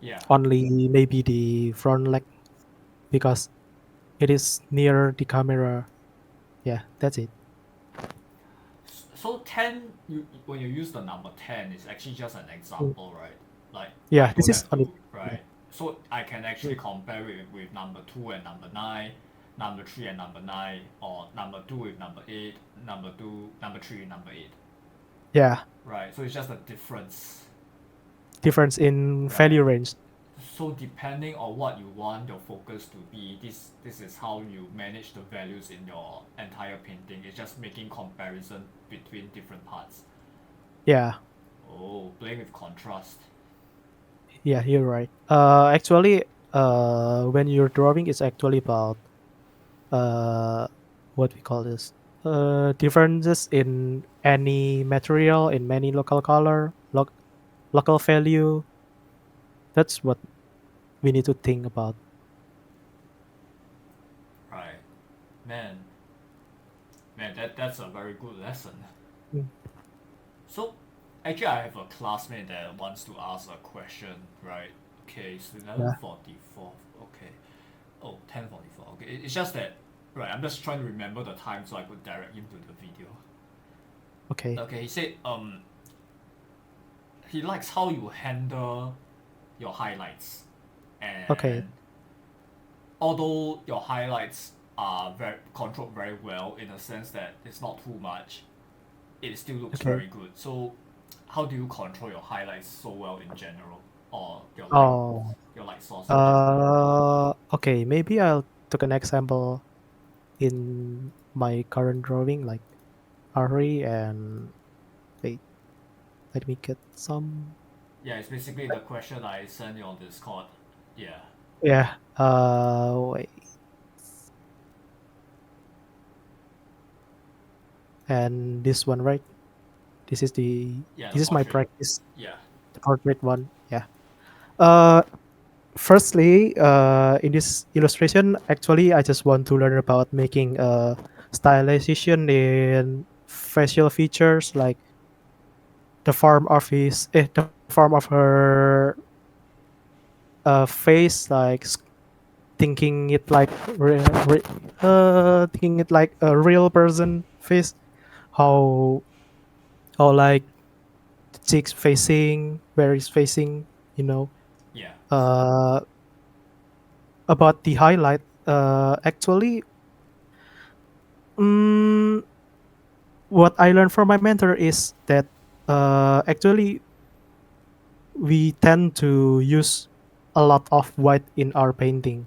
Yeah. Only maybe the front leg because it is near the camera. Yeah, that's it. So 10, when you use the number 10, it's actually just an Mm. example, right? Like, I Yeah, this don't is have only. to, Yeah. right? So I can Mm. actually compare it with number 2 and number 9, number 3 and number 9, or number 2 with number 8, number 3 with number 8. Yeah, Right, so it's just a difference. difference in Right. value range. So depending on what you want your focus to be, this is how you manage the values in your entire painting. It's just making comparison between different parts. Yeah, Oh, playing with contrast. yeah, you're right. Actually, when you're drawing, it's actually about uh, what we call this differences in any material, in many local color, local value. That's what we need to think about. Right. Man, Man, that's a very good lesson. Mm. So, actually, I have a classmate that wants to ask a question, right? Okay, it's Yeah. 11:44. Okay. Oh, 10:44. Okay, it's just that, right, I'm just trying to remember the time so I could direct him to the video. Okay. Okay, he said, he likes how you handle your highlights. Okay. And although your highlights are very controlled very well in a sense that it's not too much, it still looks Okay. very good. So, how do you control your highlights so well in general, or Oh. your light source in general? Okay. Maybe I'll take an example in my current drawing, like Ari and wait, let me get some. Yeah, it's basically the question I sent you on Discord. Yeah, Yeah. Wait. And this one, right? This is the yeah, the this is my portrait. practice, Yeah, the portrait one. Yeah. Uh, Firstly, in this illustration, actually, I just want to learn about making stylization in facial features, like the form of her face, like thinking it like thinking it like a real person face. How how like the cheeks facing, where it's facing, you know. yeah, Uh, about the highlight, actually, mm, what I learned from my mentor is that actually we tend to use a lot of white in our painting.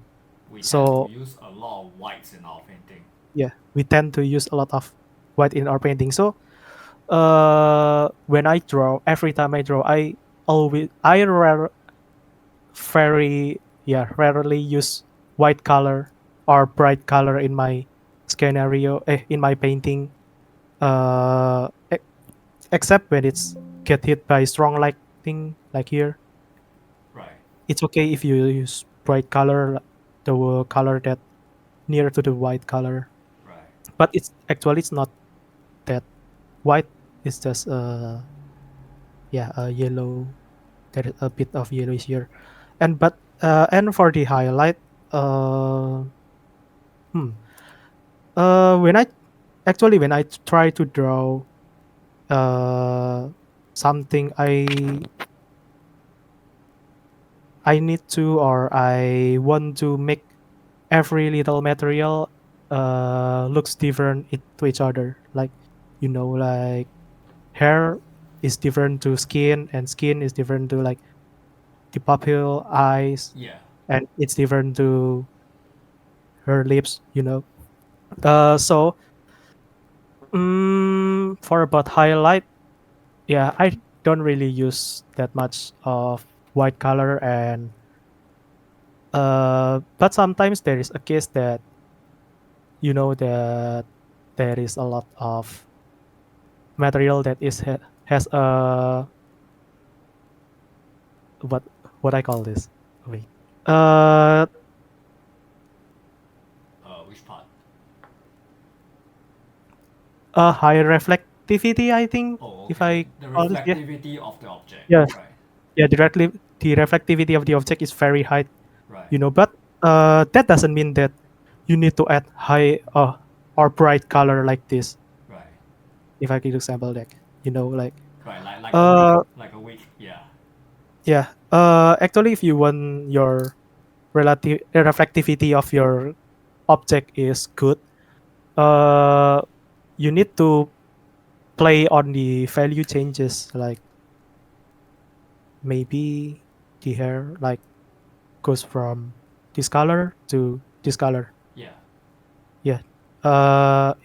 we tend to So use a lot of whites in our painting. yeah, we tend to use a lot of white in our painting. So when I draw, every time I draw, I rarely use white color or bright color in my in my painting. Uh, e- Except when it's get hit by strong lighting, like here. Right, It's okay if you use bright color, the color that near to the white color. right. But it's not that white. It's just a yellow. There is a bit of yellowish here, and for the highlight, uh, hmm, when I try to draw something, I need to, or I want to make every little material looks different to each other. Like, like hair is different to skin, and skin is different to like the pupil, eyes, Yeah, and it's different to her lips. So for about highlight, yeah, I don't really use that much of white color, and but sometimes there is a case that that there is a lot of material that has a what what I call this. Wait. Uh, which part? a high reflectivity, I think, Oh, if okay. I The call it. Yeah, reflectivity of the object. yeah, Right, yeah. The reflectivity of the object is very high. right, But that doesn't mean that you need to add high or bright color like this. right, If I give example, like like right. Like a wig, uh like a wig. Yeah, yeah. Actually, if you want your relative reflectivity of your object is good, uh, you need to play on the value changes, like maybe the hair like goes from this color to this color. yeah. Yeah.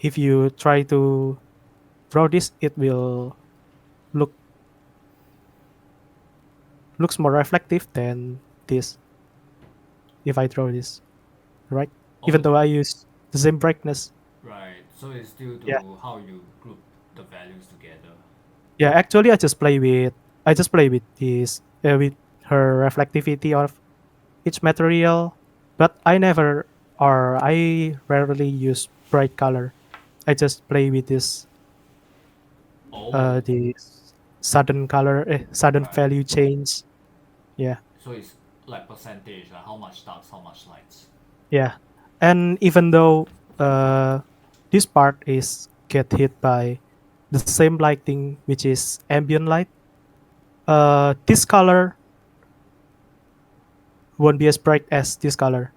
If you try to draw this, it will look looks more reflective than this if I draw this, right? Oh, Even though I use the same brightness. right. So it's due Yeah. to how you group the values together. Yeah, actually I just play with this with her reflectivity of each material, but I rarely use bright color. I just play with this Oh, the sudden color, sudden right. value change. Yeah, So it's like percentage, like how much darks, how much lights. yeah. And even though uh, this part is get hit by the same lighting, which is ambient light, this color won't be as bright as this color.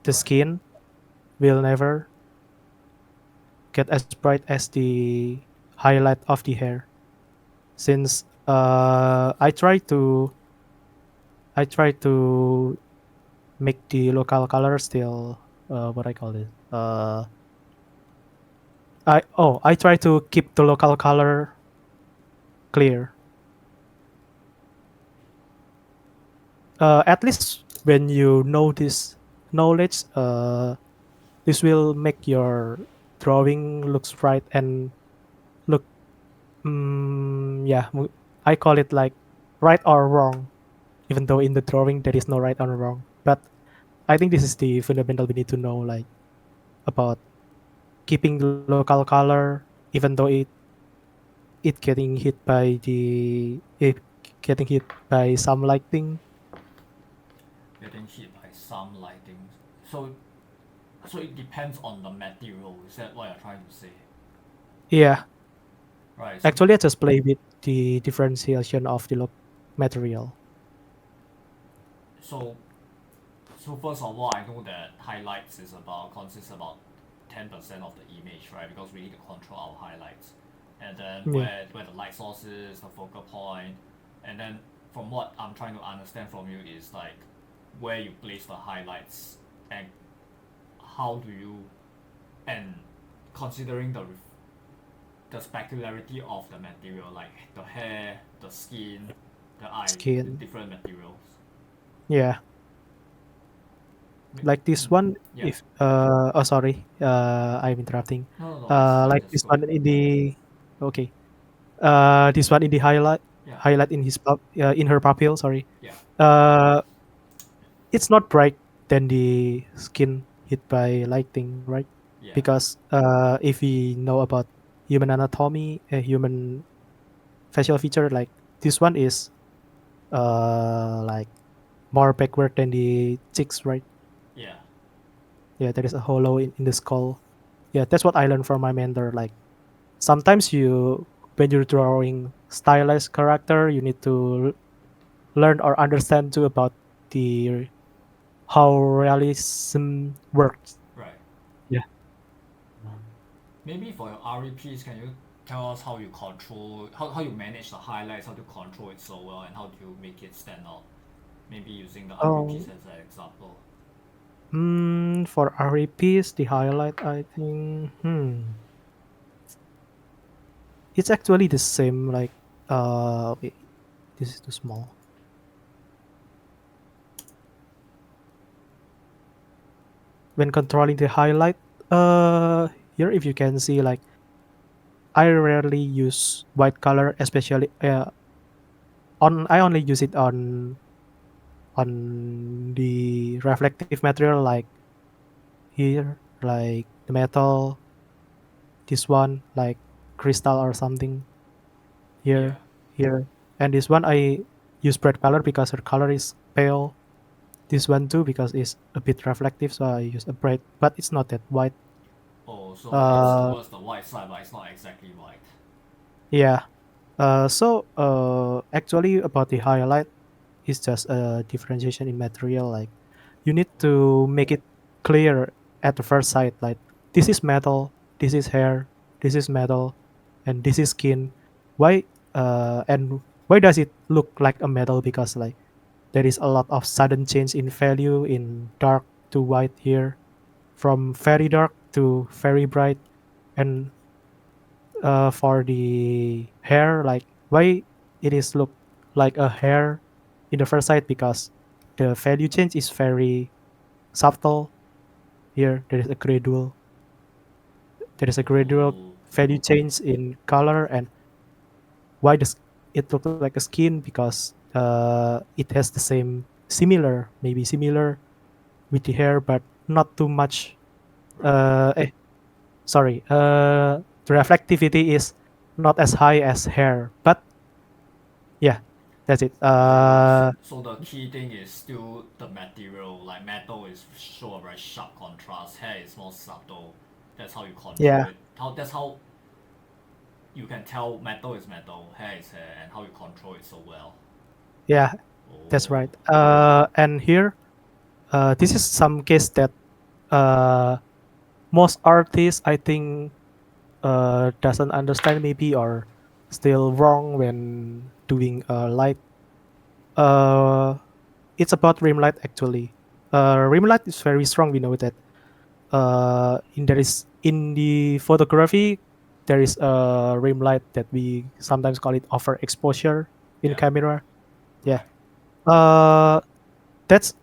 The Right. skin will never get as bright as the highlight of the hair. Since I try to make the local color still what I call it. I try to keep the local color clear. At least when you know this knowledge, this will make your drawing looks right and look. Yeah, I call it like right or wrong. Even though in the drawing there is no right or wrong, but I think this is the fundamental we need to know, like about keeping the local color, even though it getting hit by getting hit by some lighting. Getting hit by some lighting. So so it depends on the material. Is that what you're trying to say? Yeah, Right. So actually, I just play with the differentiation of the look material. so so first of all, I know that highlights is about consists about 10% of the image, right? Because we need to control our highlights, and then Yeah. where the light source is, the focal point, and then from what I'm trying to understand from you is like where you place the highlights and how do you and considering the specularity of the material, like the hair, the skin, the eye, the Skin. different materials. Yeah, like this Mm, one. yeah. If sorry, I'm interrupting. No, no, no. It's fine. Like That's this good. one in the okay. This one in the Yeah. highlight in in her pupil. Sorry. Yeah. Uh, it's not bright than the skin hit by lighting, right? Yeah. Because if we know about human anatomy, human facial feature, like this one is like more backward than the cheeks, right? Yeah. Yeah, there is a hollow in the skull. Yeah, that's what I learned from my mentor. Like sometimes when you're drawing stylized character, you need to learn or understand too about the how realism works. Right. Yeah. Maybe for your REPs, can you tell us how you control, how you manage the highlights, how to control it so well, and how do you make it stand out? Maybe using the REPs Oh, as an example. for REPs, the highlight, I think, it's actually the same. Like, wait, this is too small. When controlling the highlight, here if you can see, like, I rarely use white color, especially on. I only use it on the reflective material, like here, like the metal, this one, like crystal or something Yeah. here, here, and this one I use bright color because her color is pale. This one too because it's a bit reflective, so I use a bright, but it's not that white. Oh, so it's Uh, towards the white side, but it's not exactly white. yeah. Actually, about the highlight, it's just a differentiation in material. Like you need to make it clear at the first sight. Like this is metal, this is hair, this is metal, and this is skin. Why? And why does it look like a metal? Because like there is a lot of sudden change in value in dark to white here, from very dark to very bright, and for the hair, like why it is look like a hair in the first sight, because the value change is very subtle. Here there is a gradual Oh, value change in color. And why does it look like a skin? Because it has the same, similar, maybe similar with the hair, but not too much Sorry, the reflectivity is not as high as hair, but yeah, that's it. So the key thing is still the material. Like metal is show a very sharp contrast. Hair is more subtle. That's how you control Yeah, it. That's how you can tell metal is metal, hair is hair, and how you control it so well. yeah, that's Oh, right. And here, this is some case that uh, most artists, I think, doesn't understand maybe or still wrong when doing light. Uh, it's about rim light actually. Rim light is very strong. We know that. In the photography, there is a rim light that we sometimes call it overexposure in yeah, camera. Yeah. right. Uh, that's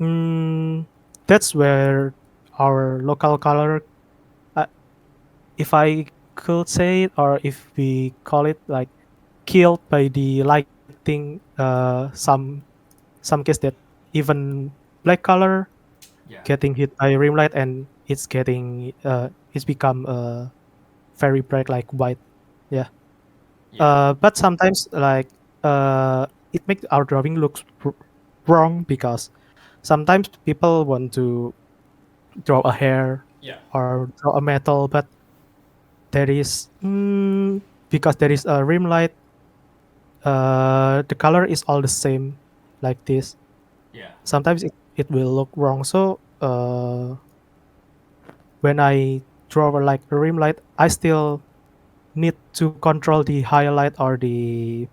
mm, that's where our local color, uh, if I could say it, or if we call it like killed by the lighting. Some case that even black color Yeah, getting hit by rim light and it's become very bright like white. Yeah. yeah, But sometimes it makes our drawing looks wrong because sometimes people want to draw a hair yeah, or draw a metal, but there is because there is a rim light, the color is all the same like this. yeah, Sometimes it will look wrong. So when I draw like a rim light, I still need to control the highlight or the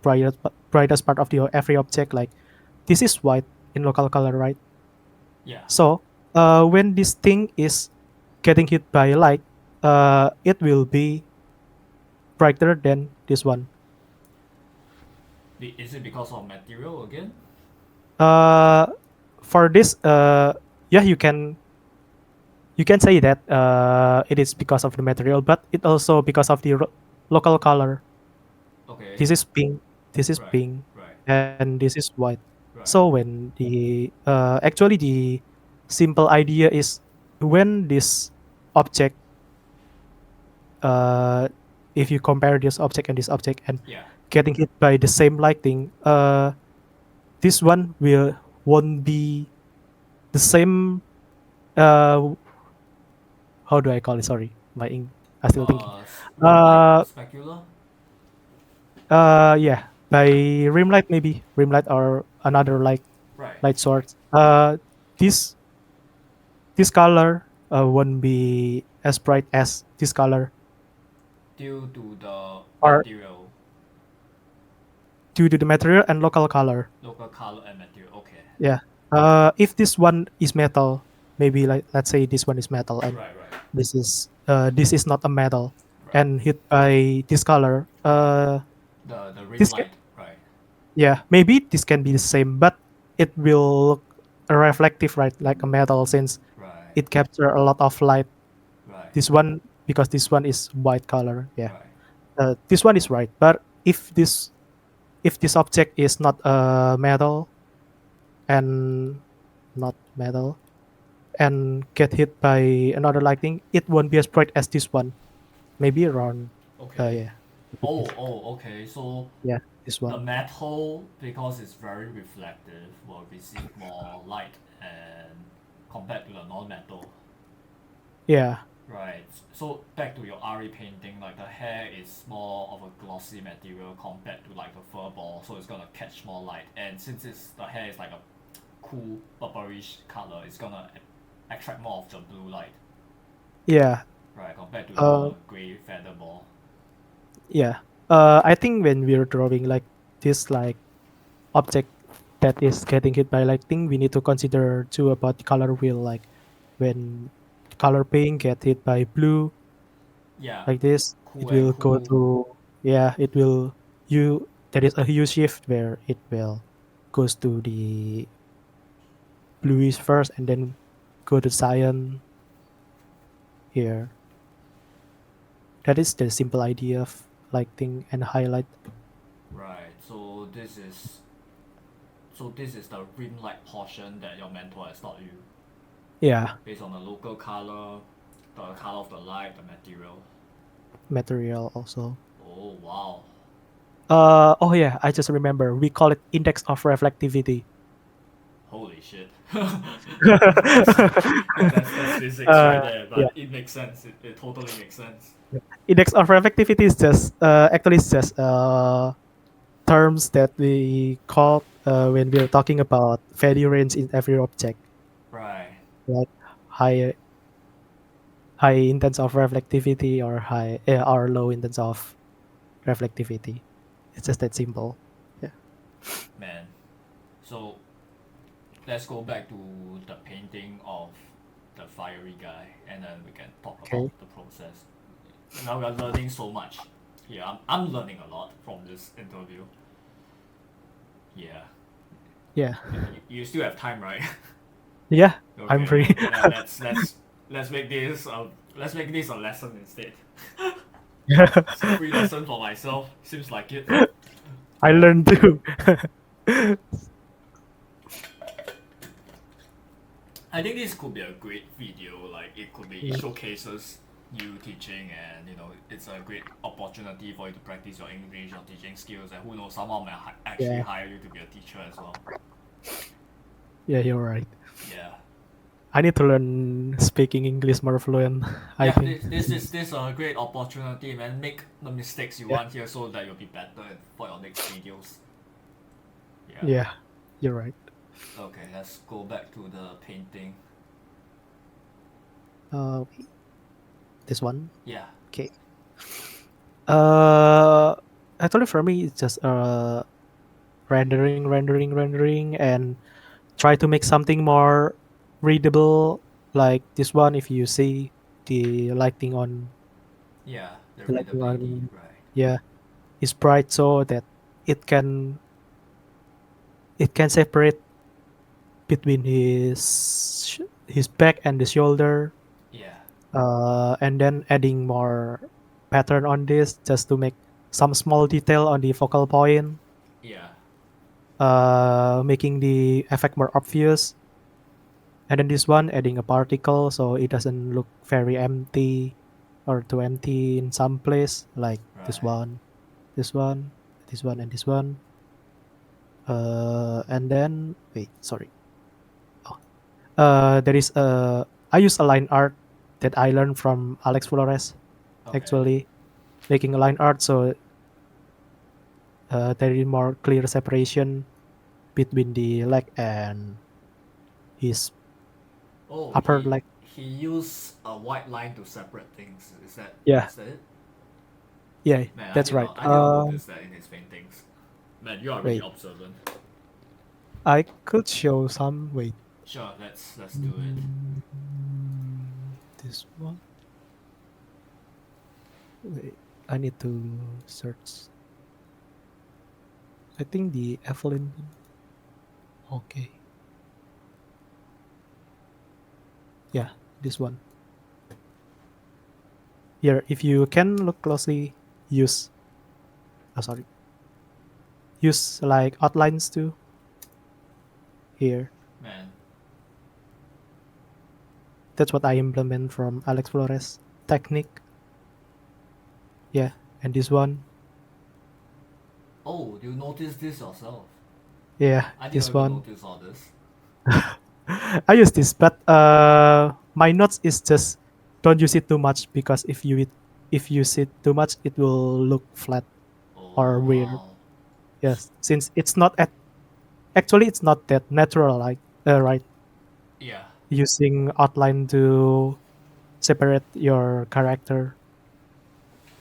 brightest part of the every object. Like this is white in local color, right? yeah. So when this thing is getting hit by light, it will be brighter than this one. Is it because of material again? Uh, for this, yeah, you can say that it is because of the material, but it also because of the local color. Okay, This is pink, this is right, pink, right, and this is white. right. So when the actually the simple idea is when this object, uh, if you compare this object and this object and Yeah, getting hit by the same lighting, this one won't be the same. Uh, how do I call it? Sorry, I still thinking. rim light, Uh, specular. yeah, by rim light maybe rim light or another Right, light source. This this color won't be as bright as this color, due to the or material, due to the material and local color. local color and material. Okay, Yeah. If this one is metal, maybe like let's say this one is metal and right, right, this is not a metal right, and hit by this color. right. The rim This can, light. Right, yeah, maybe this can be the same, but it will look reflective, right, like a metal since right, it capture a lot of light. right, This one because this one is white color. Yeah. right. This one is right, but if this object is not metal and not metal and get hit by another lightning, it won't be as bright as this one. Maybe around, Okay. yeah, Okay. So yeah, this the one. metal, because it's very reflective, will receive more light and compared to the non-metal. Yeah, Right. So back to your RE painting, like the hair is more of a glossy material compared to like a fur ball, so it's gonna catch more light. And since the hair is like a cool purplish color, it's gonna attract more of the blue light, yeah, right? Compared to uh, the gray feather ball. yeah. I think when we're drawing like this, like object that is getting hit by lightning, we need to consider too about the color wheel. Like when color pink get hit by blue, Yeah, like this, cool it and will go cool. to, yeah, it will you there is a hue shift where it will goes to the bluish first and then go to cyan here. That is the simple idea of lighting and highlight. Right. So this is the rim light portion that your mentor has taught you. Yeah, based on the local color, the color of the light, the material. material also. Oh wow. Oh yeah, I just remember we call it index of reflectivity. Holy shit. That's physics right there, Yeah, but it makes sense. It totally makes sense. index of reflectivity is just actually it's just terms that we call when we're talking about value range in every object, Right. like high index of reflectivity or high or low index of reflectivity. It's just that simple. Yeah. Man. So let's go back to the painting of the fiery guy and then we can talk about Okay. the process. Now we are learning so much. Yeah, I'm learning a lot from this interview. Yeah. Yeah. You still have time, right? Yeah. I'm Okay, free. let's make this let's make this a lesson instead. Yeah. It's a free lesson for myself. Seems like it. I Yeah. learned too. I think this could be a great video. Like it could be it Mm, showcases you teaching, and it's a great opportunity for you to practice your English, your teaching skills, and who knows, someone may actually yeah. hire you to be a teacher as well. Yeah, you're right. Yeah. I need to learn speaking English more fluent, I Yeah, think. this is a great opportunity, man. Make the mistakes you Yeah. want here so that you'll be better for your next videos. Yeah. Yeah. You're right. Okay, let's go back to the painting. Wait, this one. Yeah. Okay. Uh, Actually, for me, it's just rendering, and try to make something more readable. Like this one, if you see the lighting on Yeah, the the lighting readability, on, right. yeah, is bright so that it can separate between his back and the shoulder, Yeah. and then adding more pattern on this just to make some small detail on the focal point, Yeah. making the effect more obvious. And then this one adding a particle so it doesn't look very empty or too empty in some place, like this Right. one, this one, this one, and this one. And then wait, sorry. Oh, there is a I use a line art that I learned from Alex Flores, Okay. actually making a line art so there is more clear separation between the leg and his Oh, upper leg. he used a white line to separate things. Yeah, Is that it? yeah, Man, that's right. I did not notice that in his paintings. Man, you are really Wait, observant. I could show some. Wait. Sure, let's do it. This one. Wait, I need to search. I think the Evelyn. Okay. Yeah, this one. Here, if you can look closely, use. Oh, sorry. Use like outlines too. Here, Man. that's what I implement from Alex Flores technique. Yeah, and this one. Oh, you noticed this yourself? Yeah, I didn't this even one. notice all this. I use this, but my notes is just don't use it too much because if you use it too much, it will look flat or Oh weird. wow. Yes, since it's not actually it's not that natural, like right, Yeah. using outline to separate your character.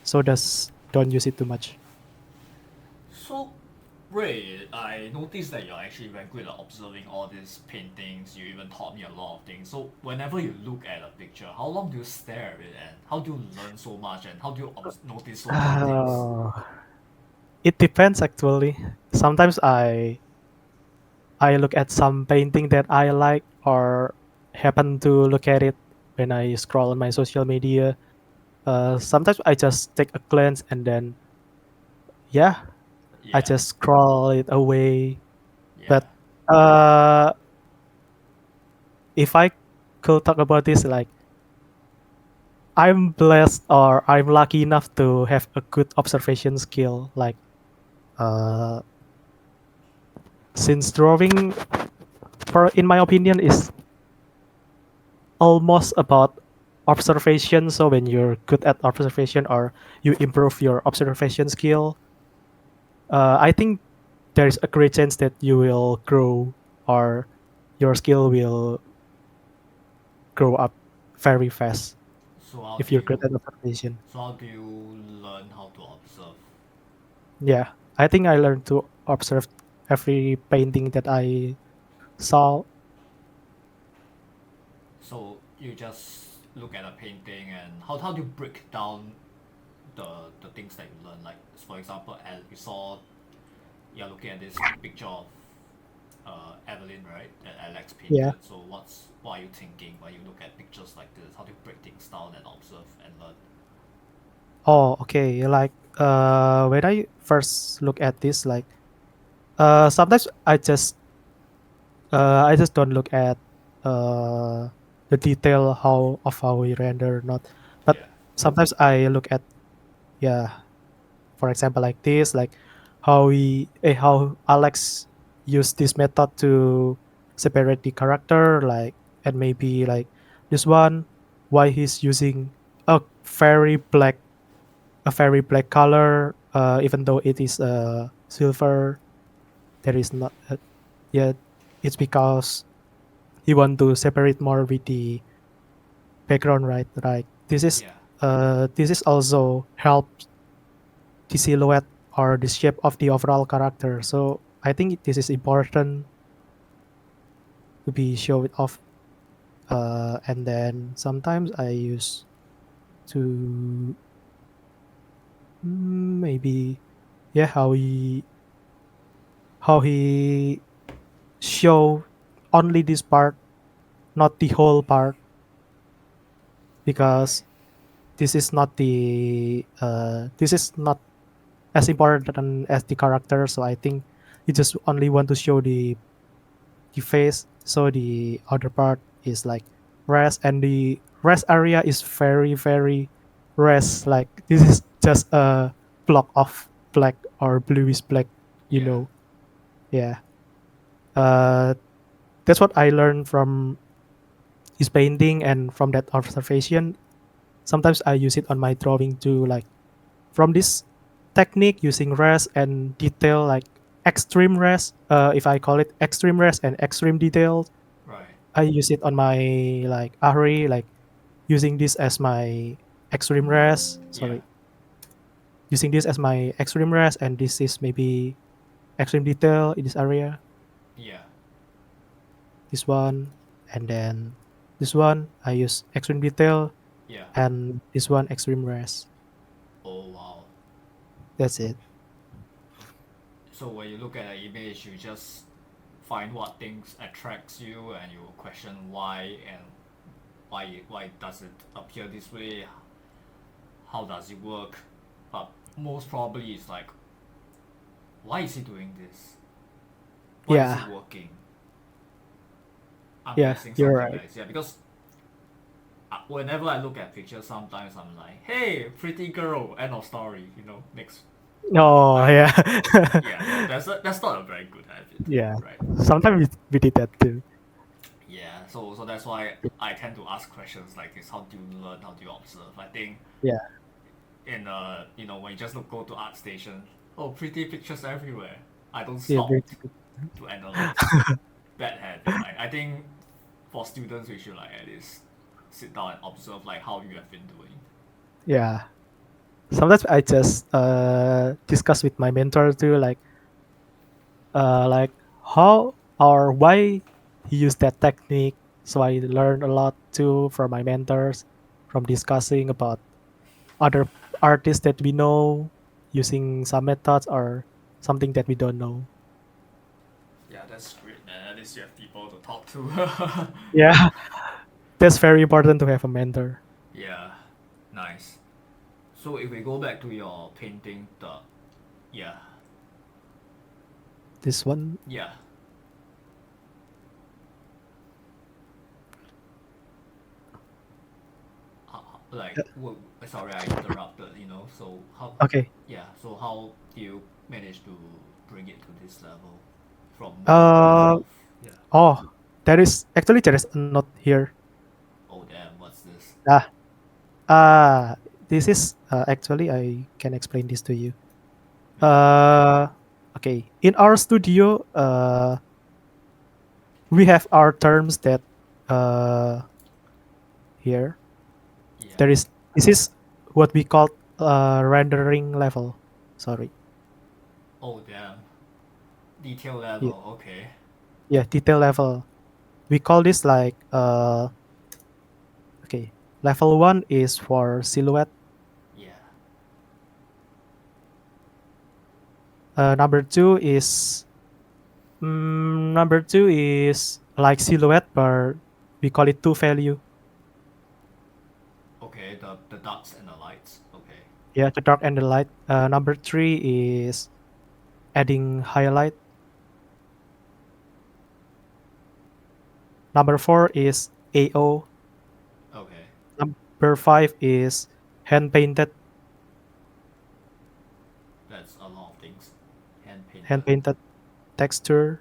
So that's don't use it too much. So, Ray, I noticed that you're actually very good at observing all these paintings. You even taught me a lot of things. So, whenever you look at a picture, how long do you stare at it, and how do you learn so much, and how do you notice so many things? Uh, it depends actually. Sometimes I look at some painting that I like or happen to look at it when I scroll on my social media. Sometimes I just take a glance and then yeah, I Yeah, just scroll it away. yeah, But uh, if I could talk about this, like I'm blessed or I'm lucky enough to have a good observation skill. Like uh, since drawing, for in my opinion, is almost about observation. So when you're good at observation or you improve your observation skill, I think there is a great chance that you will grow or your skill will grow up very fast So how if do you're good you at observation. so how do you learn how to observe? Yeah, I think I learned to observe every painting that I saw. So you just look at a painting and how do you break down the the things that you learn? Like for example, as you saw, you're looking at this picture of Evelyn, right? That Alex Yeah. painted. So what are you thinking when you look at pictures like this? How do you break things down and observe and learn? Oh, okay. Like when I first look at this, like sometimes I just don't look at uh the detail how we render, not, but Yeah, sometimes I look at, yeah, for example, like this, like how Alex used this method to separate the character, like, and maybe like this one, why he's using a very black a very black color, even though it is silver. There is not yet. It's because he want to separate more with the background, right? Right. yeah, This is also helps the silhouette or the shape of the overall character. So I think this is important to be showed off. And then sometimes I use to maybe, yeah, how he show only this part, not the whole part, right, because this is not as important as the character. So I think you just only want to show the face, so the other part is like rest, and the rest area is very rest. Like this is just a block of black or bluish black, you yeah, know. Yeah. Uh, that's what I learned from his painting and from that observation. Sometimes I use it on my drawing too, like from this technique using rest and detail, like extreme rest. If I call it extreme rest and extreme detail, right, I use it on my like array, like using this as my extreme rest. yeah, Sorry, using this as my extreme rest, and this is maybe extreme detail in this area. yeah, This one, and then this one I use extreme detail, yeah. and this one extreme rest. Oh wow. That's it. So when you look at an image, you just find what things attracts you, and you question why and why does it appear this way? How does it work? But most probably it's like, why is he doing this? Why is it Yeah, working? I'm yeah, guessing you're something right. like this. Yeah, because whenever I look at pictures, sometimes I'm like, hey, pretty girl, end of story. Next. Oh, I yeah. Yeah, that's not a very good habit, Yeah. right? Sometimes we did that too. Yeah, so that's why I tend to ask questions like this: how do you learn? How do you observe? I think Yeah. in when you just go to art station, oh, pretty pictures everywhere. I don't Yeah, stop very good. to analyze. Bad habit. I think for students we should like at least sit down and observe like how you have been doing. Yeah. Sometimes I just discuss with my mentor too, like how or why he used that technique. So I learned a lot too from my mentors, from discussing about other artists that we know using some methods or something that we don't know. Yeah, that's great, man. At least you have people to talk to. Yeah, that's very important to have a mentor. Yeah, nice. So if we go back to your painting, yeah, This one, yeah, like, sorry, I interrupted. So how? Okay. Yeah. So how do you manage to bring it to this level from knowing Uh, yourself? Yeah. oh, there is a note here. Oh damn! What's this? Ah, this is actually I can explain this to you. Yeah. Uh, okay. In our studio, we have our terms that uh here Yeah. there is this is what we call rendering level. Sorry. Oh damn. Detail Yeah, level. Okay. yeah, detail level. We call this like okay. Level one is for silhouette. Yeah. Number two is number two is like silhouette, but we call it two value. Okay. The darks and the lights. Okay. Yeah, the dark and the light. Number three is adding highlight. Number four is AO. Okay. Number five is hand painted. That's a lot of things. Hand Hand painted. painted texture.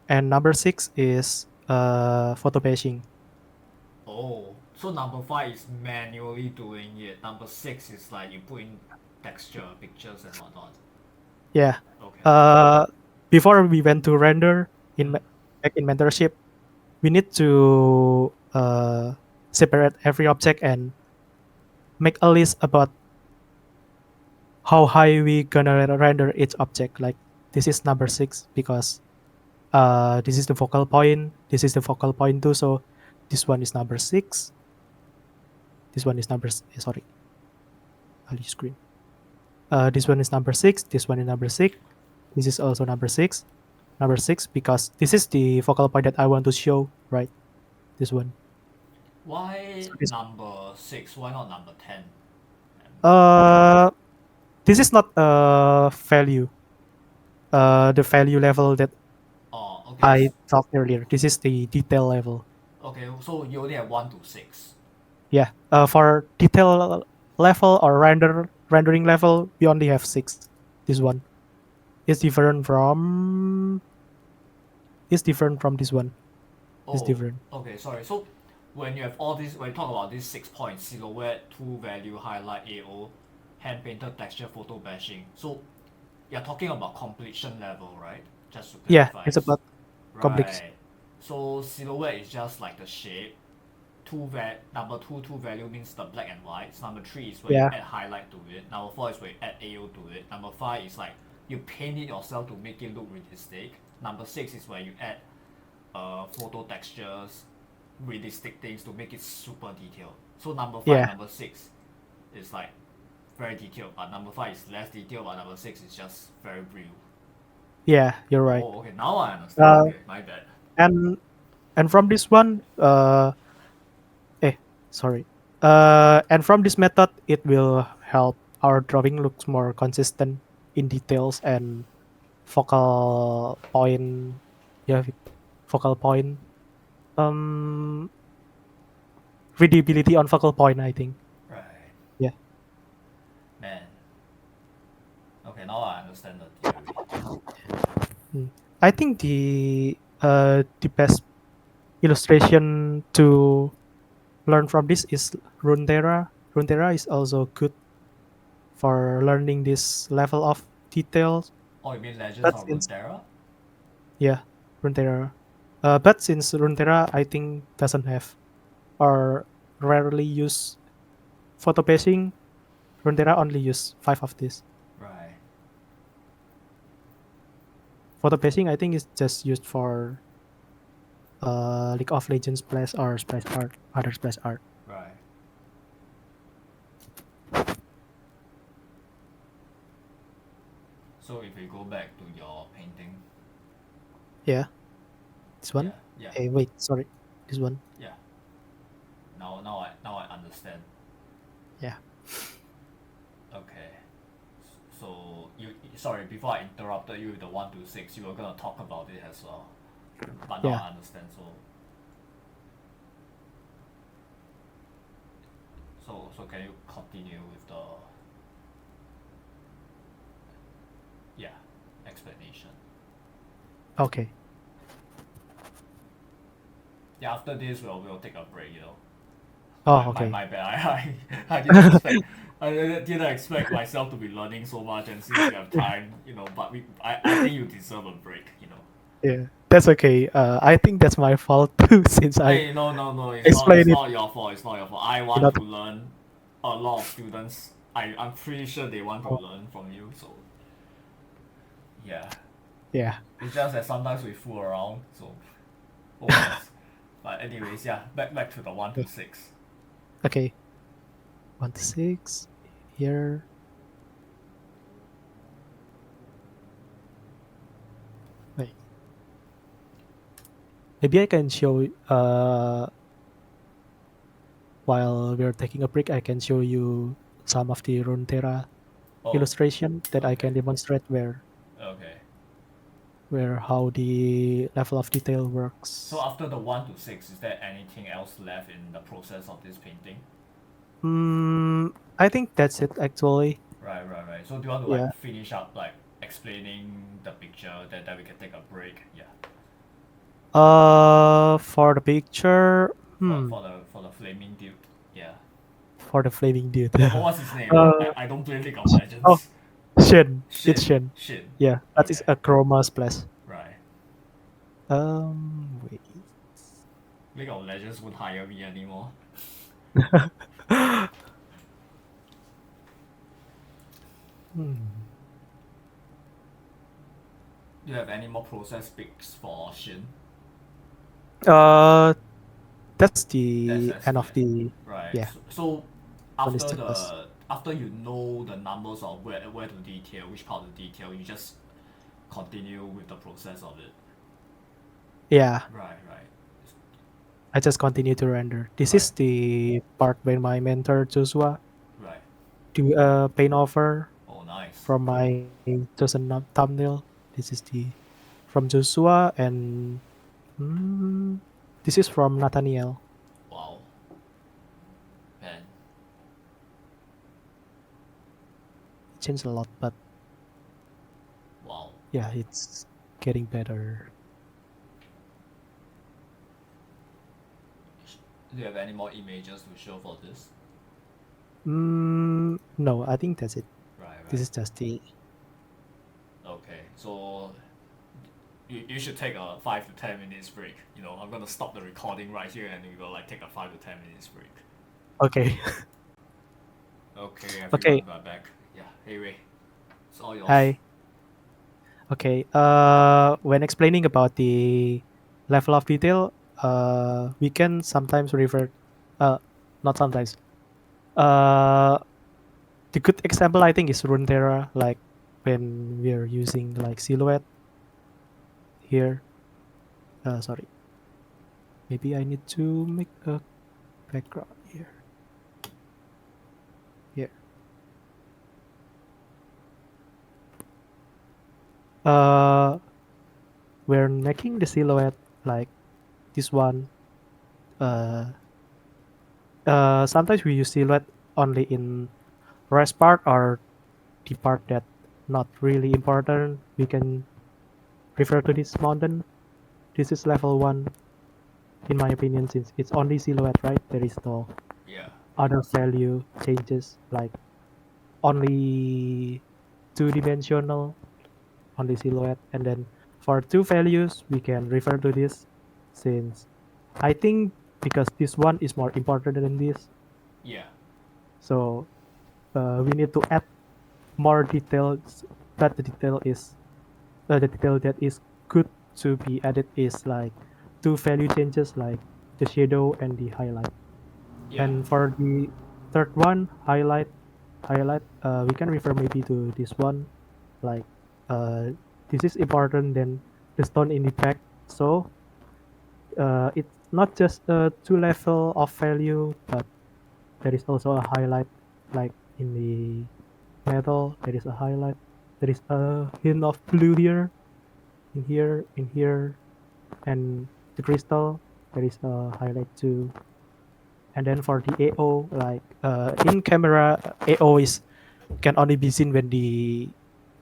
And number six is photo bashing. Oh, so number five is manually doing it. Number six is like you put in texture, pictures, and whatnot. Yeah. Okay. Uh, Before we went to render in Mm. back in mentorship, we need to separate every object and make a list about how high we gonna render each object. Like this is number six because this is the focal point. This is the focal point too. So this one is number six. This one is sorry, I'll use screen. This one is number six. This one is number six. This is also number six. Number six because this is the focal point that I want to show. Right. This one. Why So this number six? Why not number 10? uh this is not value. The value level that Oh, okay. I talked earlier. This is the detail level. Okay, so you only have 1 to 6. Yeah. For detail level or rendering level, we only have six. This one is different from this one. It's Oh, different. okay, sorry. So when you have all these, when you talk about these 6 points, silhouette, two value, highlight, AO, hand painted texture, photo bashing. So you're talking about completion level, right? Just to Yeah, clarify. it's about complex. Right. So silhouette is just like the shape. Number two value means the black and white. Number three is where you Yeah, add highlight to it. Number four is where you add AO to it. Number five is like you paint it yourself to make it look realistic. Number six is where you add photo textures, realistic things to make it super detailed. So number five, yeah, number six is like very detailed, but number five is less detailed, but number six is just very real. yeah. You're right. Oh, okay, now I understand. Uh, Okay, my bad. and from this one, eh, sorry. And from this method, it will help our drawing looks more consistent in details and focal point. Yeah, focal point. Um, readability on focal point. I think. Right, Yeah. man. Okay, now I understand the theory. Mm. I think the best illustration to learn from this is Runeterra. Runeterra is also good for learning this level of details. Oh, you mean Legends But of since Runeterra? yeah, Runeterra. But since Runeterra, I think doesn't have or rarely use photo pacing, Runeterra only use five of this. Right. Photo pacing, I think, is just used for League of Legends splash or splash art, other splash art. Right. So if we go back to your painting, Yeah, this yeah, one. yeah, Hey, wait, sorry, this one. yeah. Now I understand. Yeah, Okay. So you sorry before I interrupted you with the 1 to 6, you were gonna talk about it as well, but now yeah. I understand. So So can you continue with the yeah explanation? Okay. Yeah, after this we'll take a break. Oh, okay. My bad. I didn't expect didn't expect myself to be learning so much, and since we have time, but I think you deserve a break. Yeah, that's okay. I think that's my fault too, since I Hey, no, it's explained it. not your fault. It's not your fault. I want Not. to learn. A lot of students, I'm pretty sure they want to Oh, learn from you. So yeah, yeah. it's just that sometimes we fool around. So oh wells. But anyways, yeah, back to the one to Yeah. six. Okay. 1 to 6 here. Wait. Maybe I can show. While we're taking a break, I can show you some of the Runeterra Oh, illustration that I okay, can demonstrate okay. where how the level of detail So works. after the 1 to 6, is there anything else left in the process of this painting? I think that's it actually. Right. So do you want to Yeah. like finish up like explaining the picture that we can take a break? Yeah. For the picture, For the flaming dude. Yeah. for the flaming dude. Yeah. What's his name? uh, I don't play League of oh, Legends. Shin. It's Shin. Shin. Shin. Yeah, that is Okay. a chroma splash. Right. Wait. League of Legends won't hire me anymore. Hmm. Do you have any more process pics for Shin? Uh, that's That's the that's end the of the right. yeah So after 26 plus. after you know the numbers of where to detail, which part of the detail, you just continue with the process of it. Yeah, Right. I just continue to render. This Right. is the part when my mentor Joshua Right. do a paint over Oh, nice. from my chosen thumbnail. This is the from Joshua and mm, this is from Nathaniel. Wow. Man. It changed a lot, but Wow. yeah, it's getting better. Do you have any more images to show for this? No, I think that's it. This Right. is just the Okay. So you should take a 5 to 10 minutes break. I'm gonna stop the recording right here, and we will like take a 5 to 10 minutes break. okay. Okay, Okay. everyone, we're back. Yeah. Hey Ray, it's all yours. Hi. Okay. When explaining about the level of detail, we can sometimes revert. Uh, not sometimes. Uh, the good example I think is Runeterra, like when we're using like silhouette here. Sorry. Maybe I need to make a background here. Here. Uh, we're making the silhouette like this one. Uh, Sometimes we use silhouette only in rest part or the part that not really important. We can refer to this mountain. This is level 1 in my opinion, since it's only silhouette, right? There is no Yeah. other value changes, like only two-dimensional, only silhouette. And then for two values we can refer to this, since I think because this one is more important than this, Yeah. so we need to add more details. But the detail that is good to be added is like two value changes, like the shadow and the highlight. Yeah. And for the third one, highlight, we can refer maybe to this one, like uh, this is important than the stone in the back. So it's not just a two level of value, but there is also a highlight, like in the metal there is a highlight, there is a hint of blue here, in here, and the crystal there is a highlight too. And then for the AO, like in camera, AO is can only be seen when the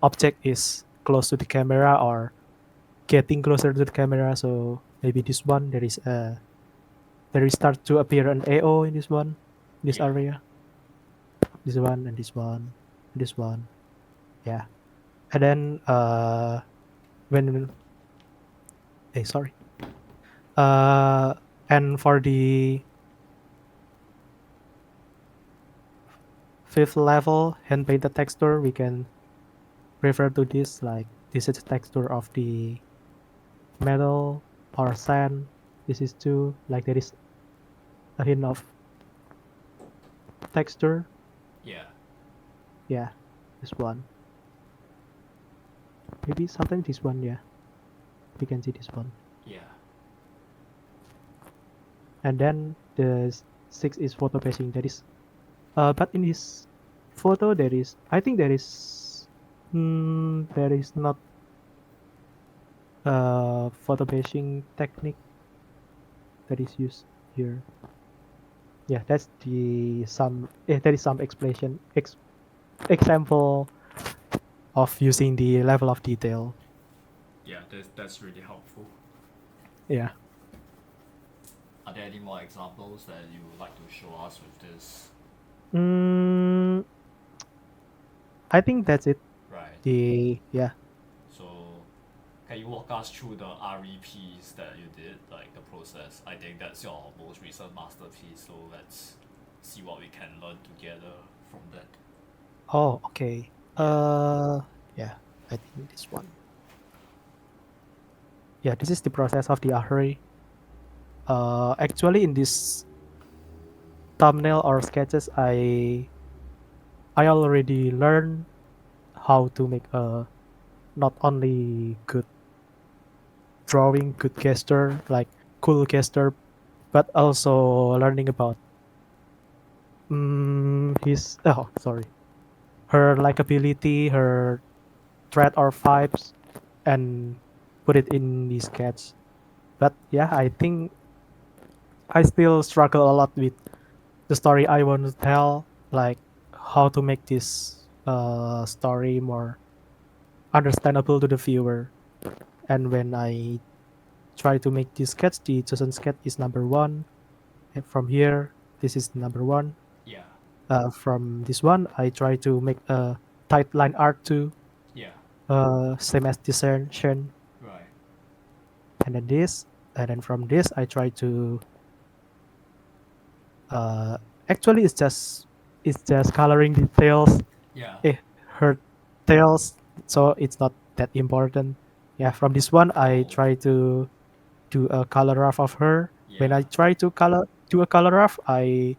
object is close to the camera or getting closer to the camera. So maybe this one there is start to appear an AO in this one, this Yeah. area, this one and this one, and this one. Yeah. And then when sorry. Uh and for the fifth level hand painted texture, we can refer to this like this is the texture of the metal or sand. This is too like there is a hint of texture. Yeah. Yeah, this one. Maybe sometimes this one, yeah. We can see this one. Yeah. And then the six is photo pacing. That is but in this photo there is I think there is not photo pacing technique that is used here. Yeah, that's the some there is some explanation example of using the level of detail. Yeah. That's really helpful. Yeah. Are there any more examples that you would like to show us with this? Mm, I think that's it. Right. Yeah. So, can you walk us through the REPs that you did, like the process? I think that's your most recent masterpiece. So let's see what we can learn together from that. Oh, okay. Yeah. Yeah. I think this one. Yeah, this is the process of the array. Actually, in this thumbnail or sketches, I already learned how to make a not only good drawing, good gesture, like cool gesture, but also learning about her likability, her thread or vibes, and put it in the sketch. But yeah, I think I still struggle a lot with the story I want to tell, like how to make this story more understandable to the viewer. And when I try to make this sketch, the chosen sketch is number one. And from here, this is number one. Yeah. From this one, I try to make a tight line art too, Yeah. same as discerntion. Right. And then this, and then from this, I try to uh, actually it's just coloring details. Yeah. Her tails, so it's not that important. Yeah, from this one, I Oh. try to do a color rough of her. When Yeah. I try to do a color rough, I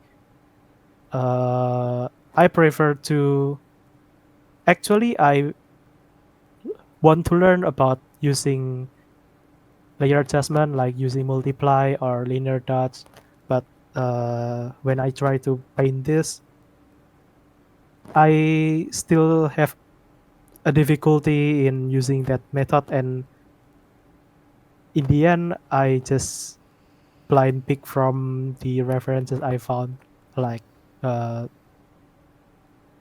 prefer to actually I want to learn about using layer adjustment, like using multiply or linear dots. But when I try to paint this, I still have a difficulty in using that method, and in the end, I just blind pick from the references I found, like uh,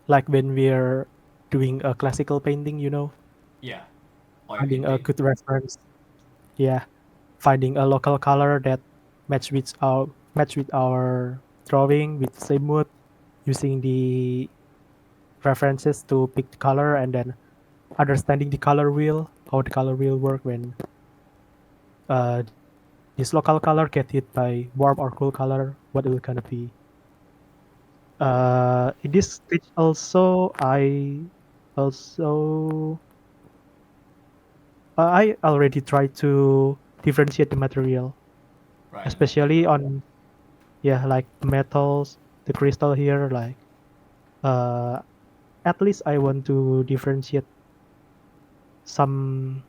like when we're doing a classical painting, Yeah. Oil finding a painting. good reference. Yeah, finding a local color that match with our drawing with the same mood, using the references to pick the color, and then understanding the color wheel, how the color wheel work when this local color get hit by warm or cool color, what it will gonna be. In this stage also, also I already tried to differentiate the material, Right. especially on like metals, the crystal here, like uh, at least I want to differentiate some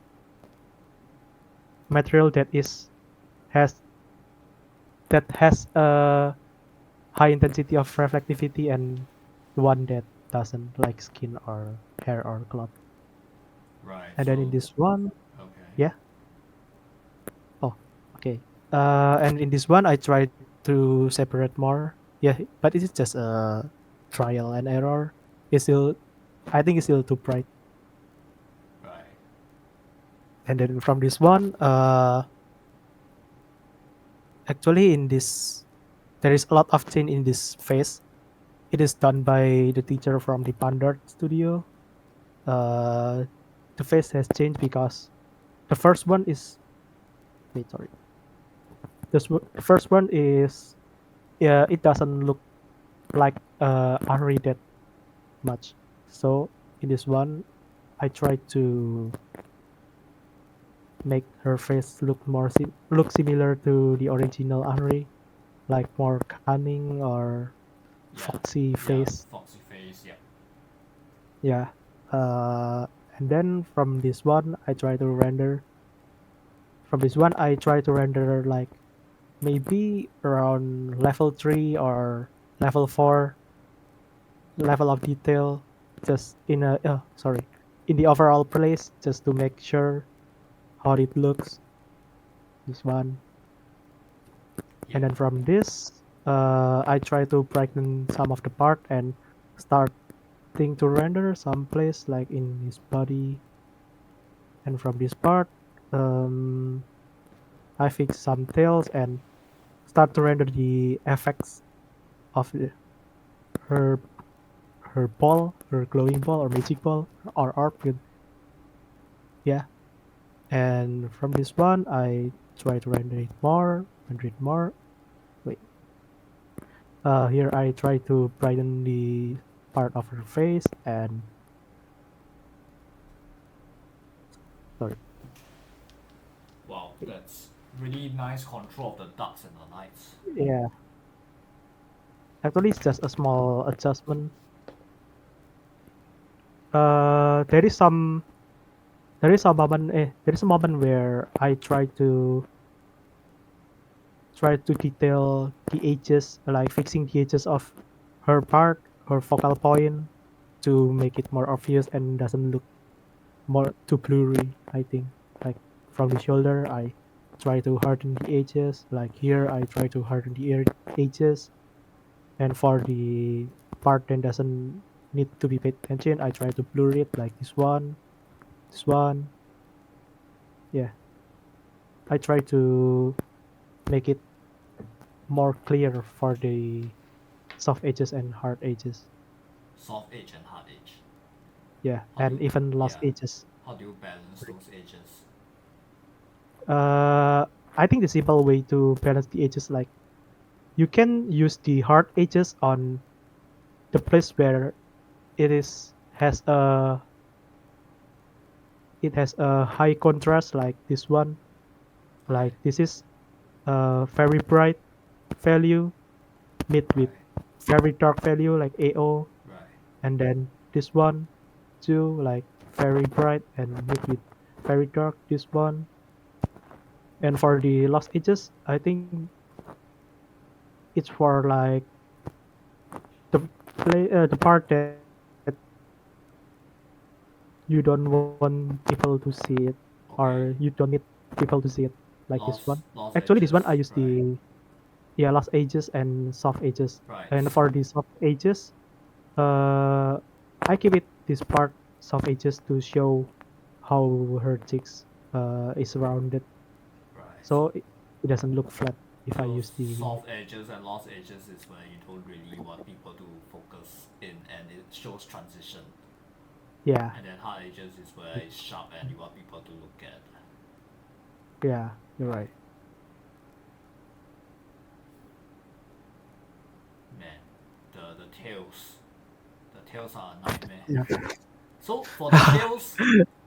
material has that has a high intensity of reflectivity and one that doesn't, like skin or hair or cloth. Right. And So. then in this one, Okay. yeah. Oh, okay. And in this one, I tried to to separate more. Yeah, but it is just a trial and error. It's still, I think it's still too bright. Right. And then from this one, actually in this, there is a lot of change in this phase. It is done by the teacher from the DiveBound Studio. Uh, the phase has changed because the first one is, wait, sorry. The first one is, yeah, it doesn't look like Ari that much. So in this one, I try to make her face look look similar to the original Ari, like more cunning or Yeah. foxy Yeah. face. Foxy face. Yeah. Yeah. And then from this one, I try to render. From this one, I try to render like maybe around level 3 or level 4 level of detail, just in a sorry, in the overall place, just to make sure how it looks. This one. Yeah. And then from this, I try to brighten some of the part and starting to render some place like in his body. And from this part, I fix some tails and start to render the effects of her her ball, her glowing ball or magic ball or orb. Yeah. And from this one, I try to render it more, render it more. Wait. Here I try to brighten the part of her face and sorry. Wow, that's really nice control of the darks and the lights. Yeah. Actually, it's just a small adjustment. There is some there is a moment where I try to detail the edges, like fixing the edges of her part, her focal point, to make it more obvious and doesn't look more too blurry. I think like from the shoulder, I try to harden the edges. Like here, I try to harden the edges, and for the part that doesn't need to be paid attention, I try to blur it like this one, this one. Yeah, I try to make it more clear for the soft edges and hard edges. Soft edge and hard edge. Yeah, How do and you, even lost yeah, edges. how do you balance those edges? I think the simple way to balance the edges, like you can use the hard edges on the place where it is has a high contrast, like this one. Right. Like this is a very bright value meet with Right. very dark value like AO, Right. and then this one too, like very bright and meet with very dark this one. And for the lost edges, I think it's for like the part that you don't want people to see it, or Okay. you don't need people to see it, like this one. Lost Actually, this one I edges. use Right. the, yeah, lost edges and soft edges. Right. And for the soft edges, uh, I keep it this part soft edges to show how her cheeks is rounded, Right. so it doesn't look flat if I So use the, soft edges and lost edges is where you don't really want people to focus in and it shows transition. yeah, And then hard edges is where it's sharp and you want people to look at. yeah, you're right. Man, the tails. The tails are a nightmare. Yeah. So for the tails,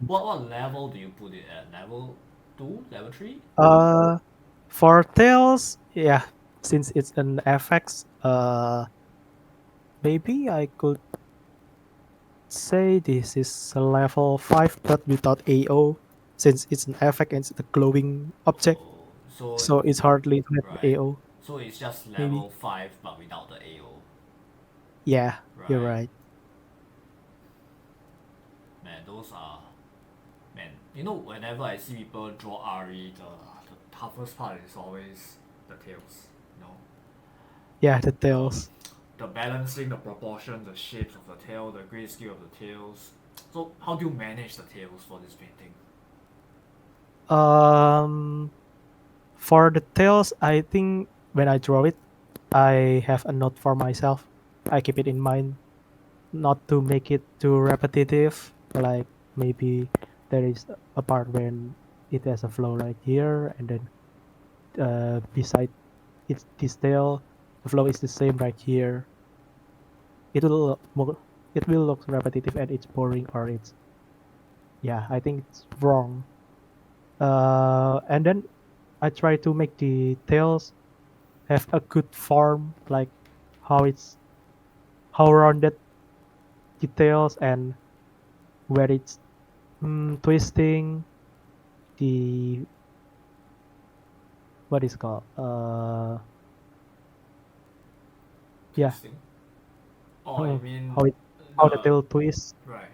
what level do you put it at? Level 2? Level 3? Uh, for tails, yeah, since it's an FX, maybe I could say this is a level 5 but without AO, since it's an FX and it's a glowing object, Oh, so so it's hardly to have right. AO. So it's just Maybe. level 5 but without the AO. Yeah, you're Right. right. Man, those are man. You know, whenever I see people draw RE, the toughest part is always the tails. You know, Yeah, the The tails. the balancing, the proportion, the shapes of the tail, the grayscale of the tails. So how do you manage the tails for this painting? Um, for the tails, I think when I draw it, I have a note for myself. I keep it in mind not to make it too repetitive. Like maybe there is a part when it has a flow right here, and then beside its this tail, the flow is the same right here. It will look more, it will look repetitive and it's boring, or it's, yeah, I think it's wrong. And then I try to make the tails have a good form, like how it's how rounded the tails and where it's twisting the what is called yeah, Twisting. Oh, you mean how it how the the tail twists, right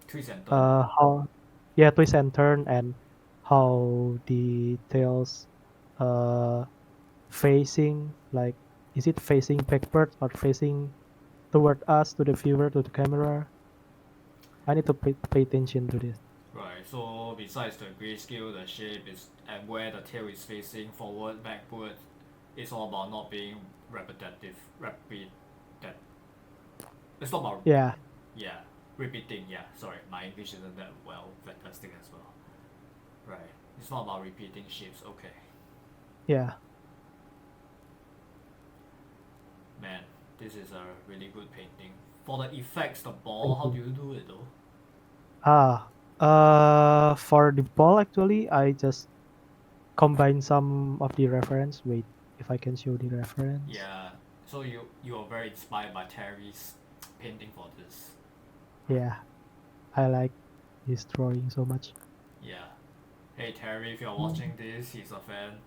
twist and turn? how, yeah, twist and turn, and how the tails uh facing, like, is it facing backwards or facing toward us, to the viewer, to the camera. I need to pay attention to this. Right. So besides the grayscale, the shape is and where the tail is facing forward, backward. It's all about not being repetitive. Repeat that. It's not about Yeah, yeah repeating. Yeah. Sorry, my English isn't that well fantastic as well. Right. It's not about repeating shapes. Okay. yeah. Man, this is a really good painting. For the effects, the ball, Thank how do you. you do it though? Ah, for the ball, actually, I just combine some of the reference. Wait, if I can show the reference. Yeah. So you are very inspired by Terry's painting for this. Yeah, I like his drawing so much. Yeah. Hey Terry, if you're watching this, he's a fan.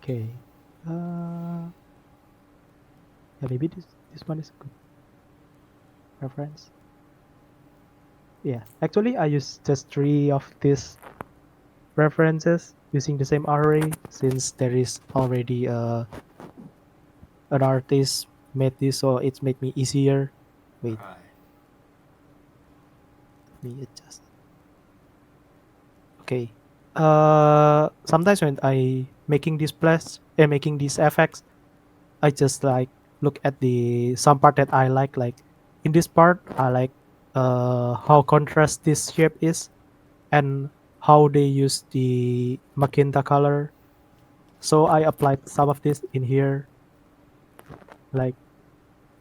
Okay. Yeah, maybe this one is a good reference. Yeah, actually, I use just three of these references using the same array, since there is already an artist made this, so it's made me easier. Wait, Right. let me adjust. Okay. Sometimes when I making this plus and making these effects, I just like look at the some part that I like in this part I like how contrast this shape is, and how they use the magenta color. So I applied some of this in here, like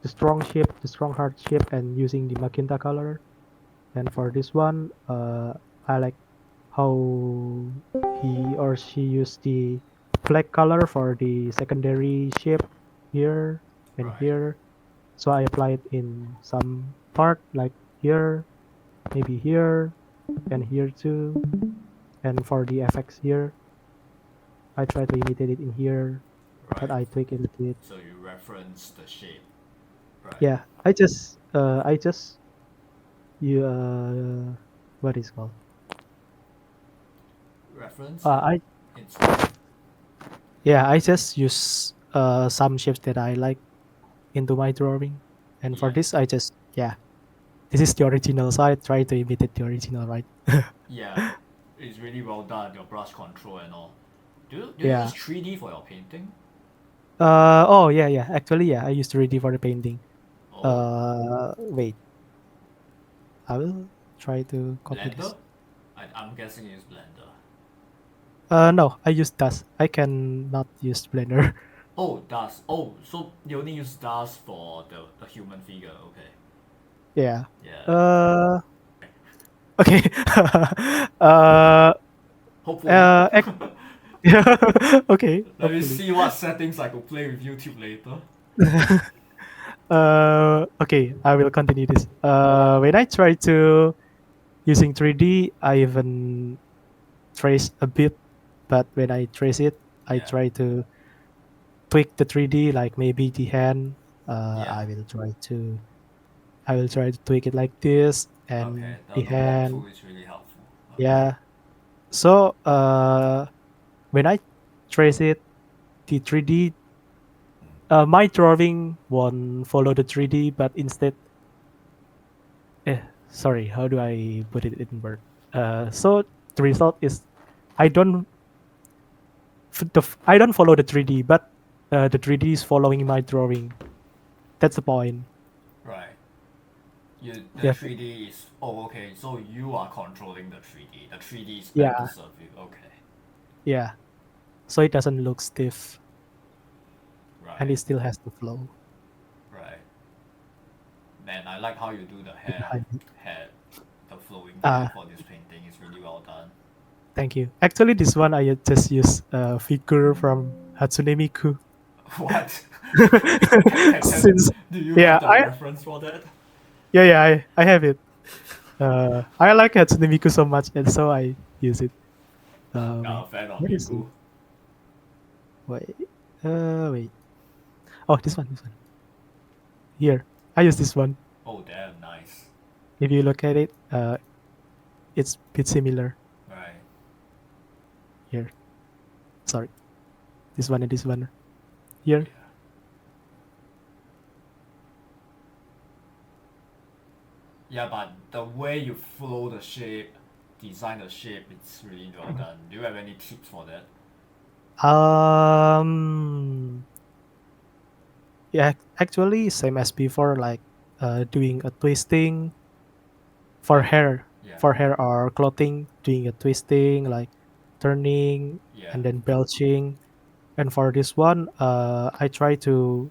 the strong shape, the strong heart shape, and using the magenta color. And for this one, I like how he or she used the black color for the secondary shape here and Right. here. So I apply it in some part, like here, maybe here, and here too. And for the effects here, I try to imitate it in here, but Right. I tweak it a bit. So you reference the shape. Right. Yeah, I just you what is called? Reference Uh, I in style. Yeah, I just use some shapes that I like into my drawing, and for Yeah. this I just, yeah, this is the original, so I try to imitate the original, right? Yeah. It's really well done. Your brush control and all. Do you use Yeah. 3D for your painting? Oh, yeah, yeah. Actually, yeah, I used 3D for the painting. Oh, Wait, I will try to copy this. Blender? I'm guessing you use Blender. No, I use dust. I cannot use Blender. Oh, dust. Oh, so you only use dust for the human figure. Okay. Yeah. Yeah. Uh. Okay. uh. Hopefully. Ac- okay. Let me Hopefully. see what settings I could play with YouTube later. Okay, I will continue this. When I try to using 3D, I even trace a bit, but when I trace it, I Yeah. try to tweak the 3D, like maybe the hand. Yeah. I will try to tweak it like this, Okay. and The, the the walkthrough hand. is really helpful. Okay. Yeah. So when I trace it, the 3D, my drawing won't follow the 3D, but instead, sorry, how do I put it in word? So the result is, I don't, I don't follow the 3D, but the 3D is following my drawing. That's the point. Right. The Yeah, 3D is okay. So you are controlling the 3D. The 3D is meant to yeah, serve you. Okay. yeah. So it doesn't look stiff, and Right. it still has the flow Right. Man, I like how you do the behind it. hair, the flowing hair Ah, for this painting. It's really well done. thank you. Actually, this one I just use a figure from Hatsune Miku. What? Can Since do you yeah, have the reference for that? I have it. I like Hatsune Miku so much, and so I use it. Not Wait, a fan of what is it? Miku. Wait, wait. Oh, this one. Here, I use this one. Oh damn, nice. If you look at it, it's a bit similar. Right. Here, sorry, this one and this one. Here, Yeah. Yeah, but the way you flow the shape, design the shape, it's really well done. Do you have any tips for that? um, yeah, actually, same as before, like doing a twisting for Like, hair, yeah, for hair or clothing, doing a twisting, like turning yeah. and then belching. And for this one, I try to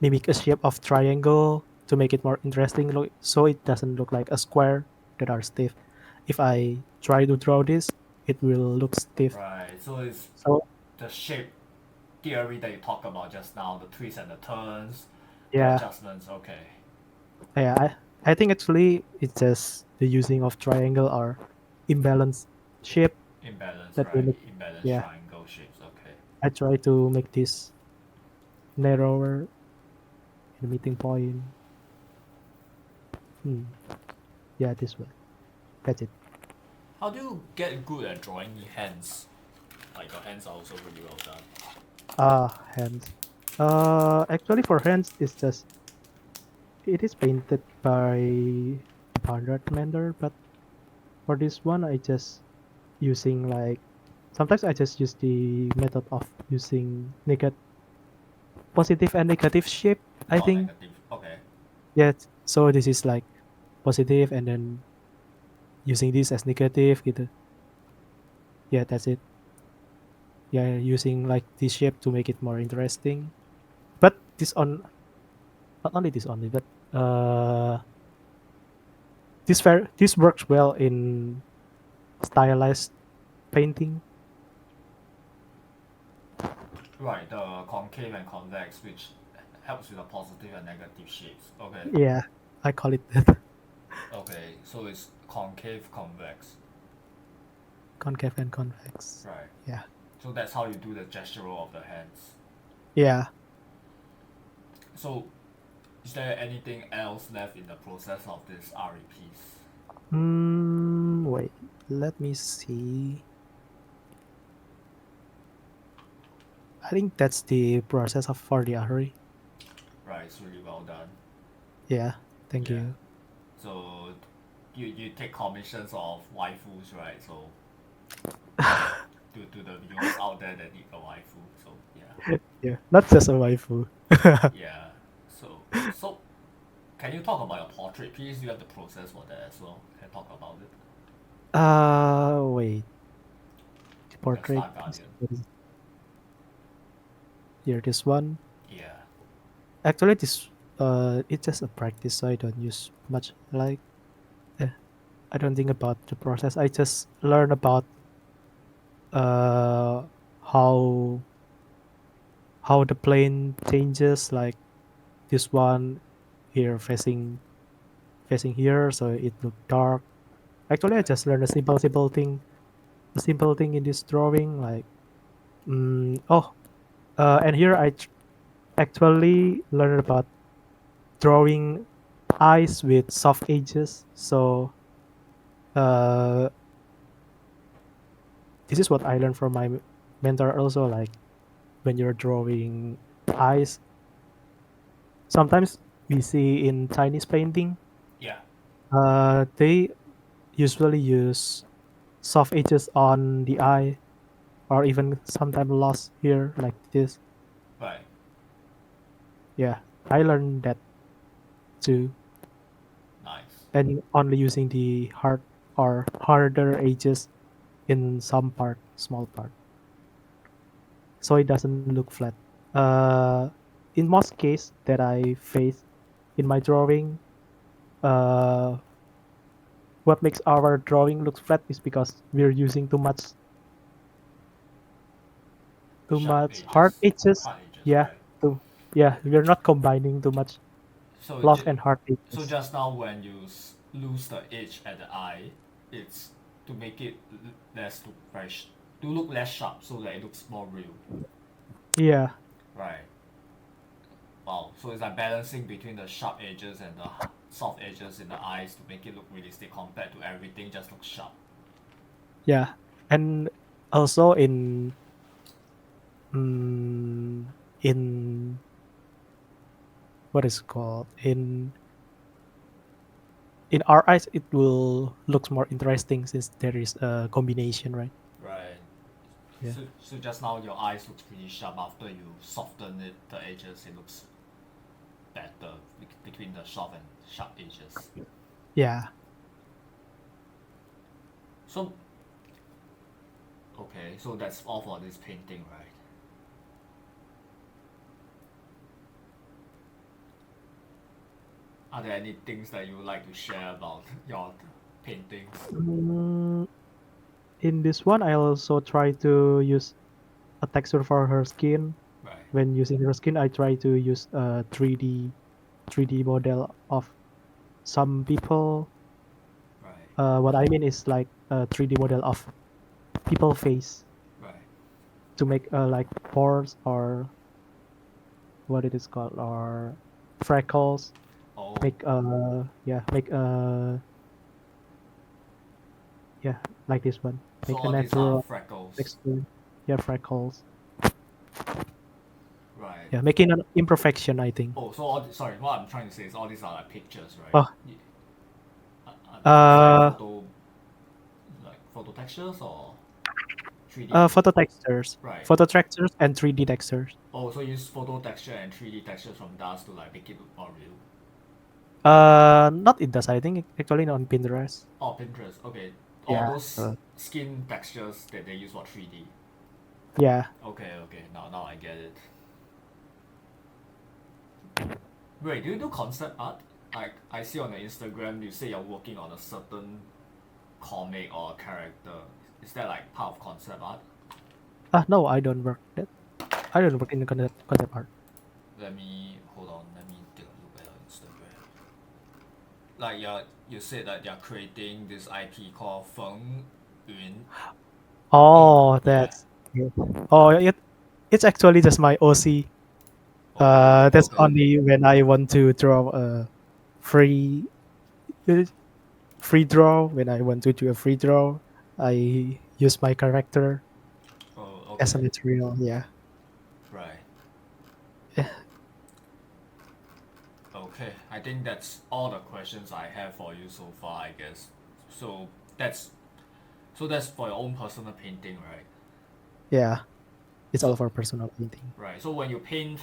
mimic a shape of triangle to make it more interesting, so it doesn't look like a square that are stiff. If I try to draw this, it will look stiff. Right. So it's So the shape theory that you talked about just now, the twists and the turns, the yeah, adjustments. Okay. yeah, I think actually it's just the using of triangle or imbalanced shape Imbalance, that will right? look. Imbalance Yeah, triangle shapes. Okay. I try to make this narrower in the meeting point. Hmm. Yeah, this way. That's it. How do you get good at drawing hands? Like your hands are also really well done. Hands. Actually, for hands, it is painted by Conrad Mender, but for this one, I just using like sometimes I just use the method of using positive and negative shape. I Oh, think negative. Okay. yeah. So this is like positive, and then using this as negative. Gitu. Yeah, that's it. Yeah, using like this shape to make it more interesting. But this on not only this only, but this works well in stylized painting. Right, the concave and convex, which helps with the positive and negative shapes. Okay. Yeah, I call it that. Okay, so it's concave, convex. Concave and convex. Right. Yeah, So that's how you do the gestural of the hands. yeah. So, is there anything else left in the process of this REPs? Wait, let me see. I think that's the process of for the array. Right, it's really well done. Yeah, thank Yeah. you. So, you take commissions of waifus, right? So, to the viewers out there that need a waifu. So, yeah. Yeah, not just a waifu. Yeah. So can you talk about your portrait piece? You have the process for that as well. Can you talk about it? Wait, The portrait. Star Guardian. Here, this one. Yeah. Actually, this it's just a practice, so I don't use much. Like, eh, I don't think about the process. I just learn about uh how the plane changes. Like this one here facing here, so it look dark. Actually, I Right. just learned a simple thing in this drawing. Like, and here actually learned about drawing eyes with soft edges. So uh, this is what I learned from my mentor also, like when you're drawing eyes, sometimes we see in Chinese painting, Yeah. they usually use soft edges on the eye, or even sometimes lost here like this. Right. Yeah, I learned that too, Nice. and only using the hard or harder edges in some part, small part, so it doesn't look flat. Uh, in most case that I face in my drawing, uh, what makes our drawing look flat is because we're using too Sharp much hard edges. edges. Hard edges, Yeah, right. too. Yeah, we're not combining too much So loft and hard so edges. just now when you lose the edge at the eye, it's to make it less look to look less sharp, so that it looks more real. Yeah, Right. Wow. So it's like balancing between the sharp edges and the soft edges in the eyes to make it look realistic compared to everything just looks sharp. yeah, and also mm, in what is it called in our eyes, it will looks more interesting since there is a combination, right? Right. Yeah, So just now your eyes looks pretty sharp. After you soften it, the edges, it looks better between the soft and sharp edges. yeah. So okay, so that's all for this painting, right? Are there any things that you would like to share about your paintings? Mm, in this one, I also try to use a texture for her skin. Right, When using her skin, I try to use a 3D model of some people. right, What I mean is like a 3D model of people face right. to make like pores or what it is called, or freckles. Oh, Make make yeah, like this one. so Make a all these are natural freckles. texture. Yeah, freckles. Right. Yeah, making an imperfection, I think. Oh, so sorry, what I'm trying to say is all these are like pictures, right? Oh, Are these uh, like photo textures or 3D? photo Right. textures and 3D textures. Oh, so use photo texture and 3D textures from dust to like make it look more real. Not in the I think actually on Pinterest. Oh, Pinterest. Okay. All Yeah. those skin textures that they use for 3D. Yeah. Okay, okay. Now I get it. Wait, do you do concept art? Like I see on your Instagram, you say you're working on a certain comic or character. Is that like part of concept art? No, I don't work that. I don't work in the concept art. Let me hold on. Let me take a look at your Instagram. Like you said that you're creating this IP called Feng Yun. Oh, Yeah. that's it. Oh, it's actually just my OC. Oh, That's okay. only when I want to draw a free uh, free draw. When I want to do a free draw, I use my character Oh, as okay. a material. Yeah. Right. Yeah. Okay. I think that's all the questions I have for you so far, I guess. So that's that's for your own personal painting, right? Yeah. It's all So for personal painting. right. So when you paint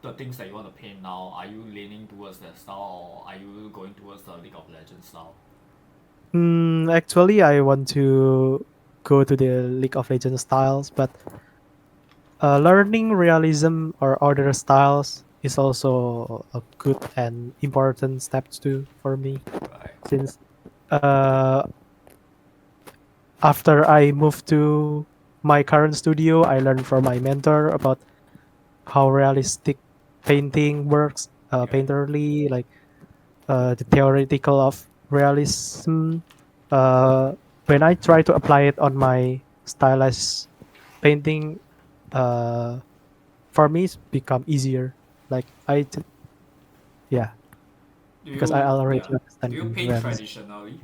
the things that you want to paint now, are you leaning towards that style or are you going towards the League of Legends style? Actually, I want to go to the League of Legends styles, but learning realism or other styles is also a good and important step too for me. Right. Since uh, after I moved to my current studio, I learned from my mentor about how realistic painting works, Right. painterly, like the theoretical of realism. Uh, when I try to apply it on my stylized painting, uh, for me it's become easier. Like yeah, Do because I you already yeah? understand Do you the paint realism. traditionally?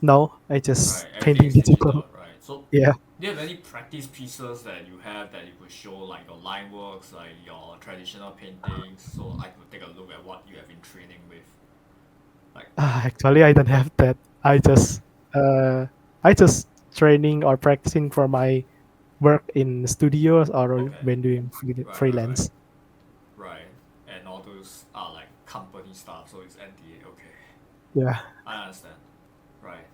No, I just Right. Everything painting is digital. digital, right? So Yeah. Do you have any practice pieces that you have that you could show, like your line works, like your traditional paintings, so I could take a look at what you have been training with? Like, Actually, I don't have that. I just uh, I just training or practicing for my work in studios or okay, when doing right, right, right, freelance. right, and all those are like company stuff, so it's NDA. Okay, Yeah. I understand. Right.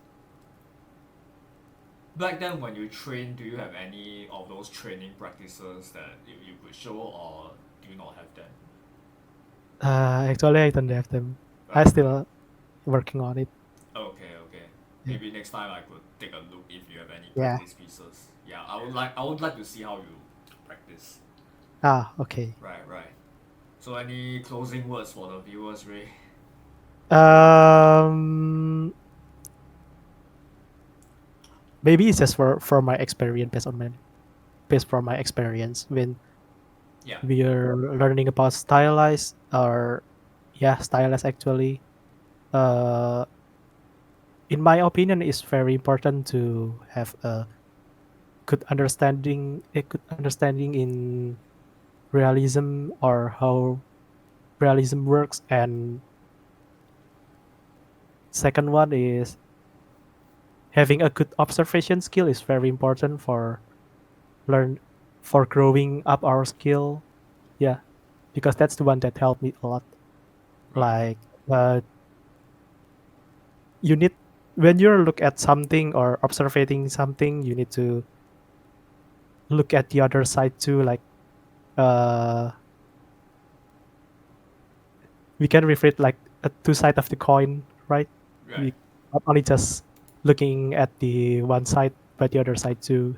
Back then, when you train, do you have any of those training practices that you could show, or do you not have them? Actually, I don't have them. I Right, right. still working on it. Okay, okay. Yeah. Maybe next time I could take a look if you have any Yeah. practice pieces. Yeah, I would like to see how you practice. Okay. Right, right. So any closing words for the viewers, Ray? Um, Maybe it's just for my experience based from my experience when Yeah. we are learning about stylized or yeah, stylized actually. Uh, in my opinion, it's very important to have a good understanding in realism or how realism works. And second one is having a good observation skill is very important for learn for growing up our skill. Yeah, because that's the one that helped me a lot. Right. Like uh, you need when you look at something or observing something, you need to look at the other side too. Like uh, we can reflect like a two side of the coin, right? Right. We not only just looking at the one side, but the other side too.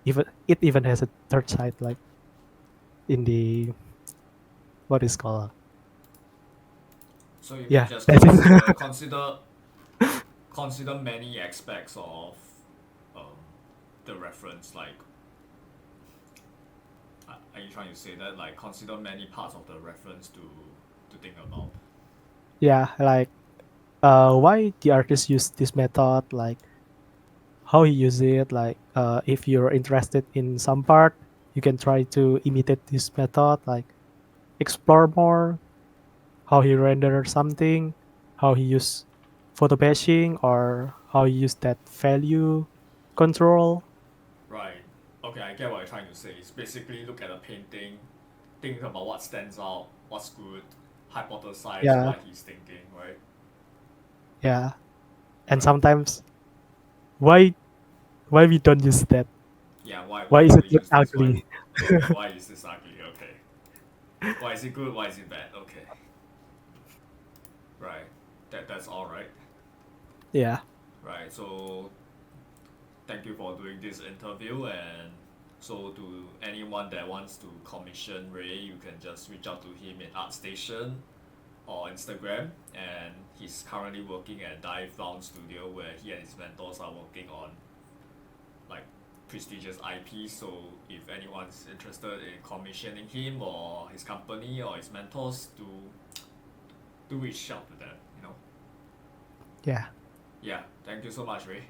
Even it even has a third side, like in the what is called. So you mean Yeah, just that's it. consider many aspects of um, the reference, like are you trying to say that like consider many parts of the reference to think about? Yeah, like why the artist use this method, like how he use it. Like if you're interested in some part, you can try to imitate this method. Like explore more how he render something, how he use photo batching, or how he use that value control. Right. Okay, I get what you're trying to say. It's basically look at a painting, think about what stands out, what's good, hypothesize Yeah, what he's thinking, right? yeah. And Right. sometimes why we don't use that? Yeah, why Why is don't it we look use this? Why ugly? okay, why is this ugly? Okay. Why is it good? Why is it bad? Okay. Right. That's all right. Yeah, Right. So thank you for doing this interview, and so to anyone that wants to commission Ray, you can just reach out to him in ArtStation or Instagram, and he's currently working at DiveBound Studio where he and his mentors are working on like prestigious IP. So if anyone's interested in commissioning him or his company or his mentors, do reach out to them. yeah. Yeah, thank you so much, Ray.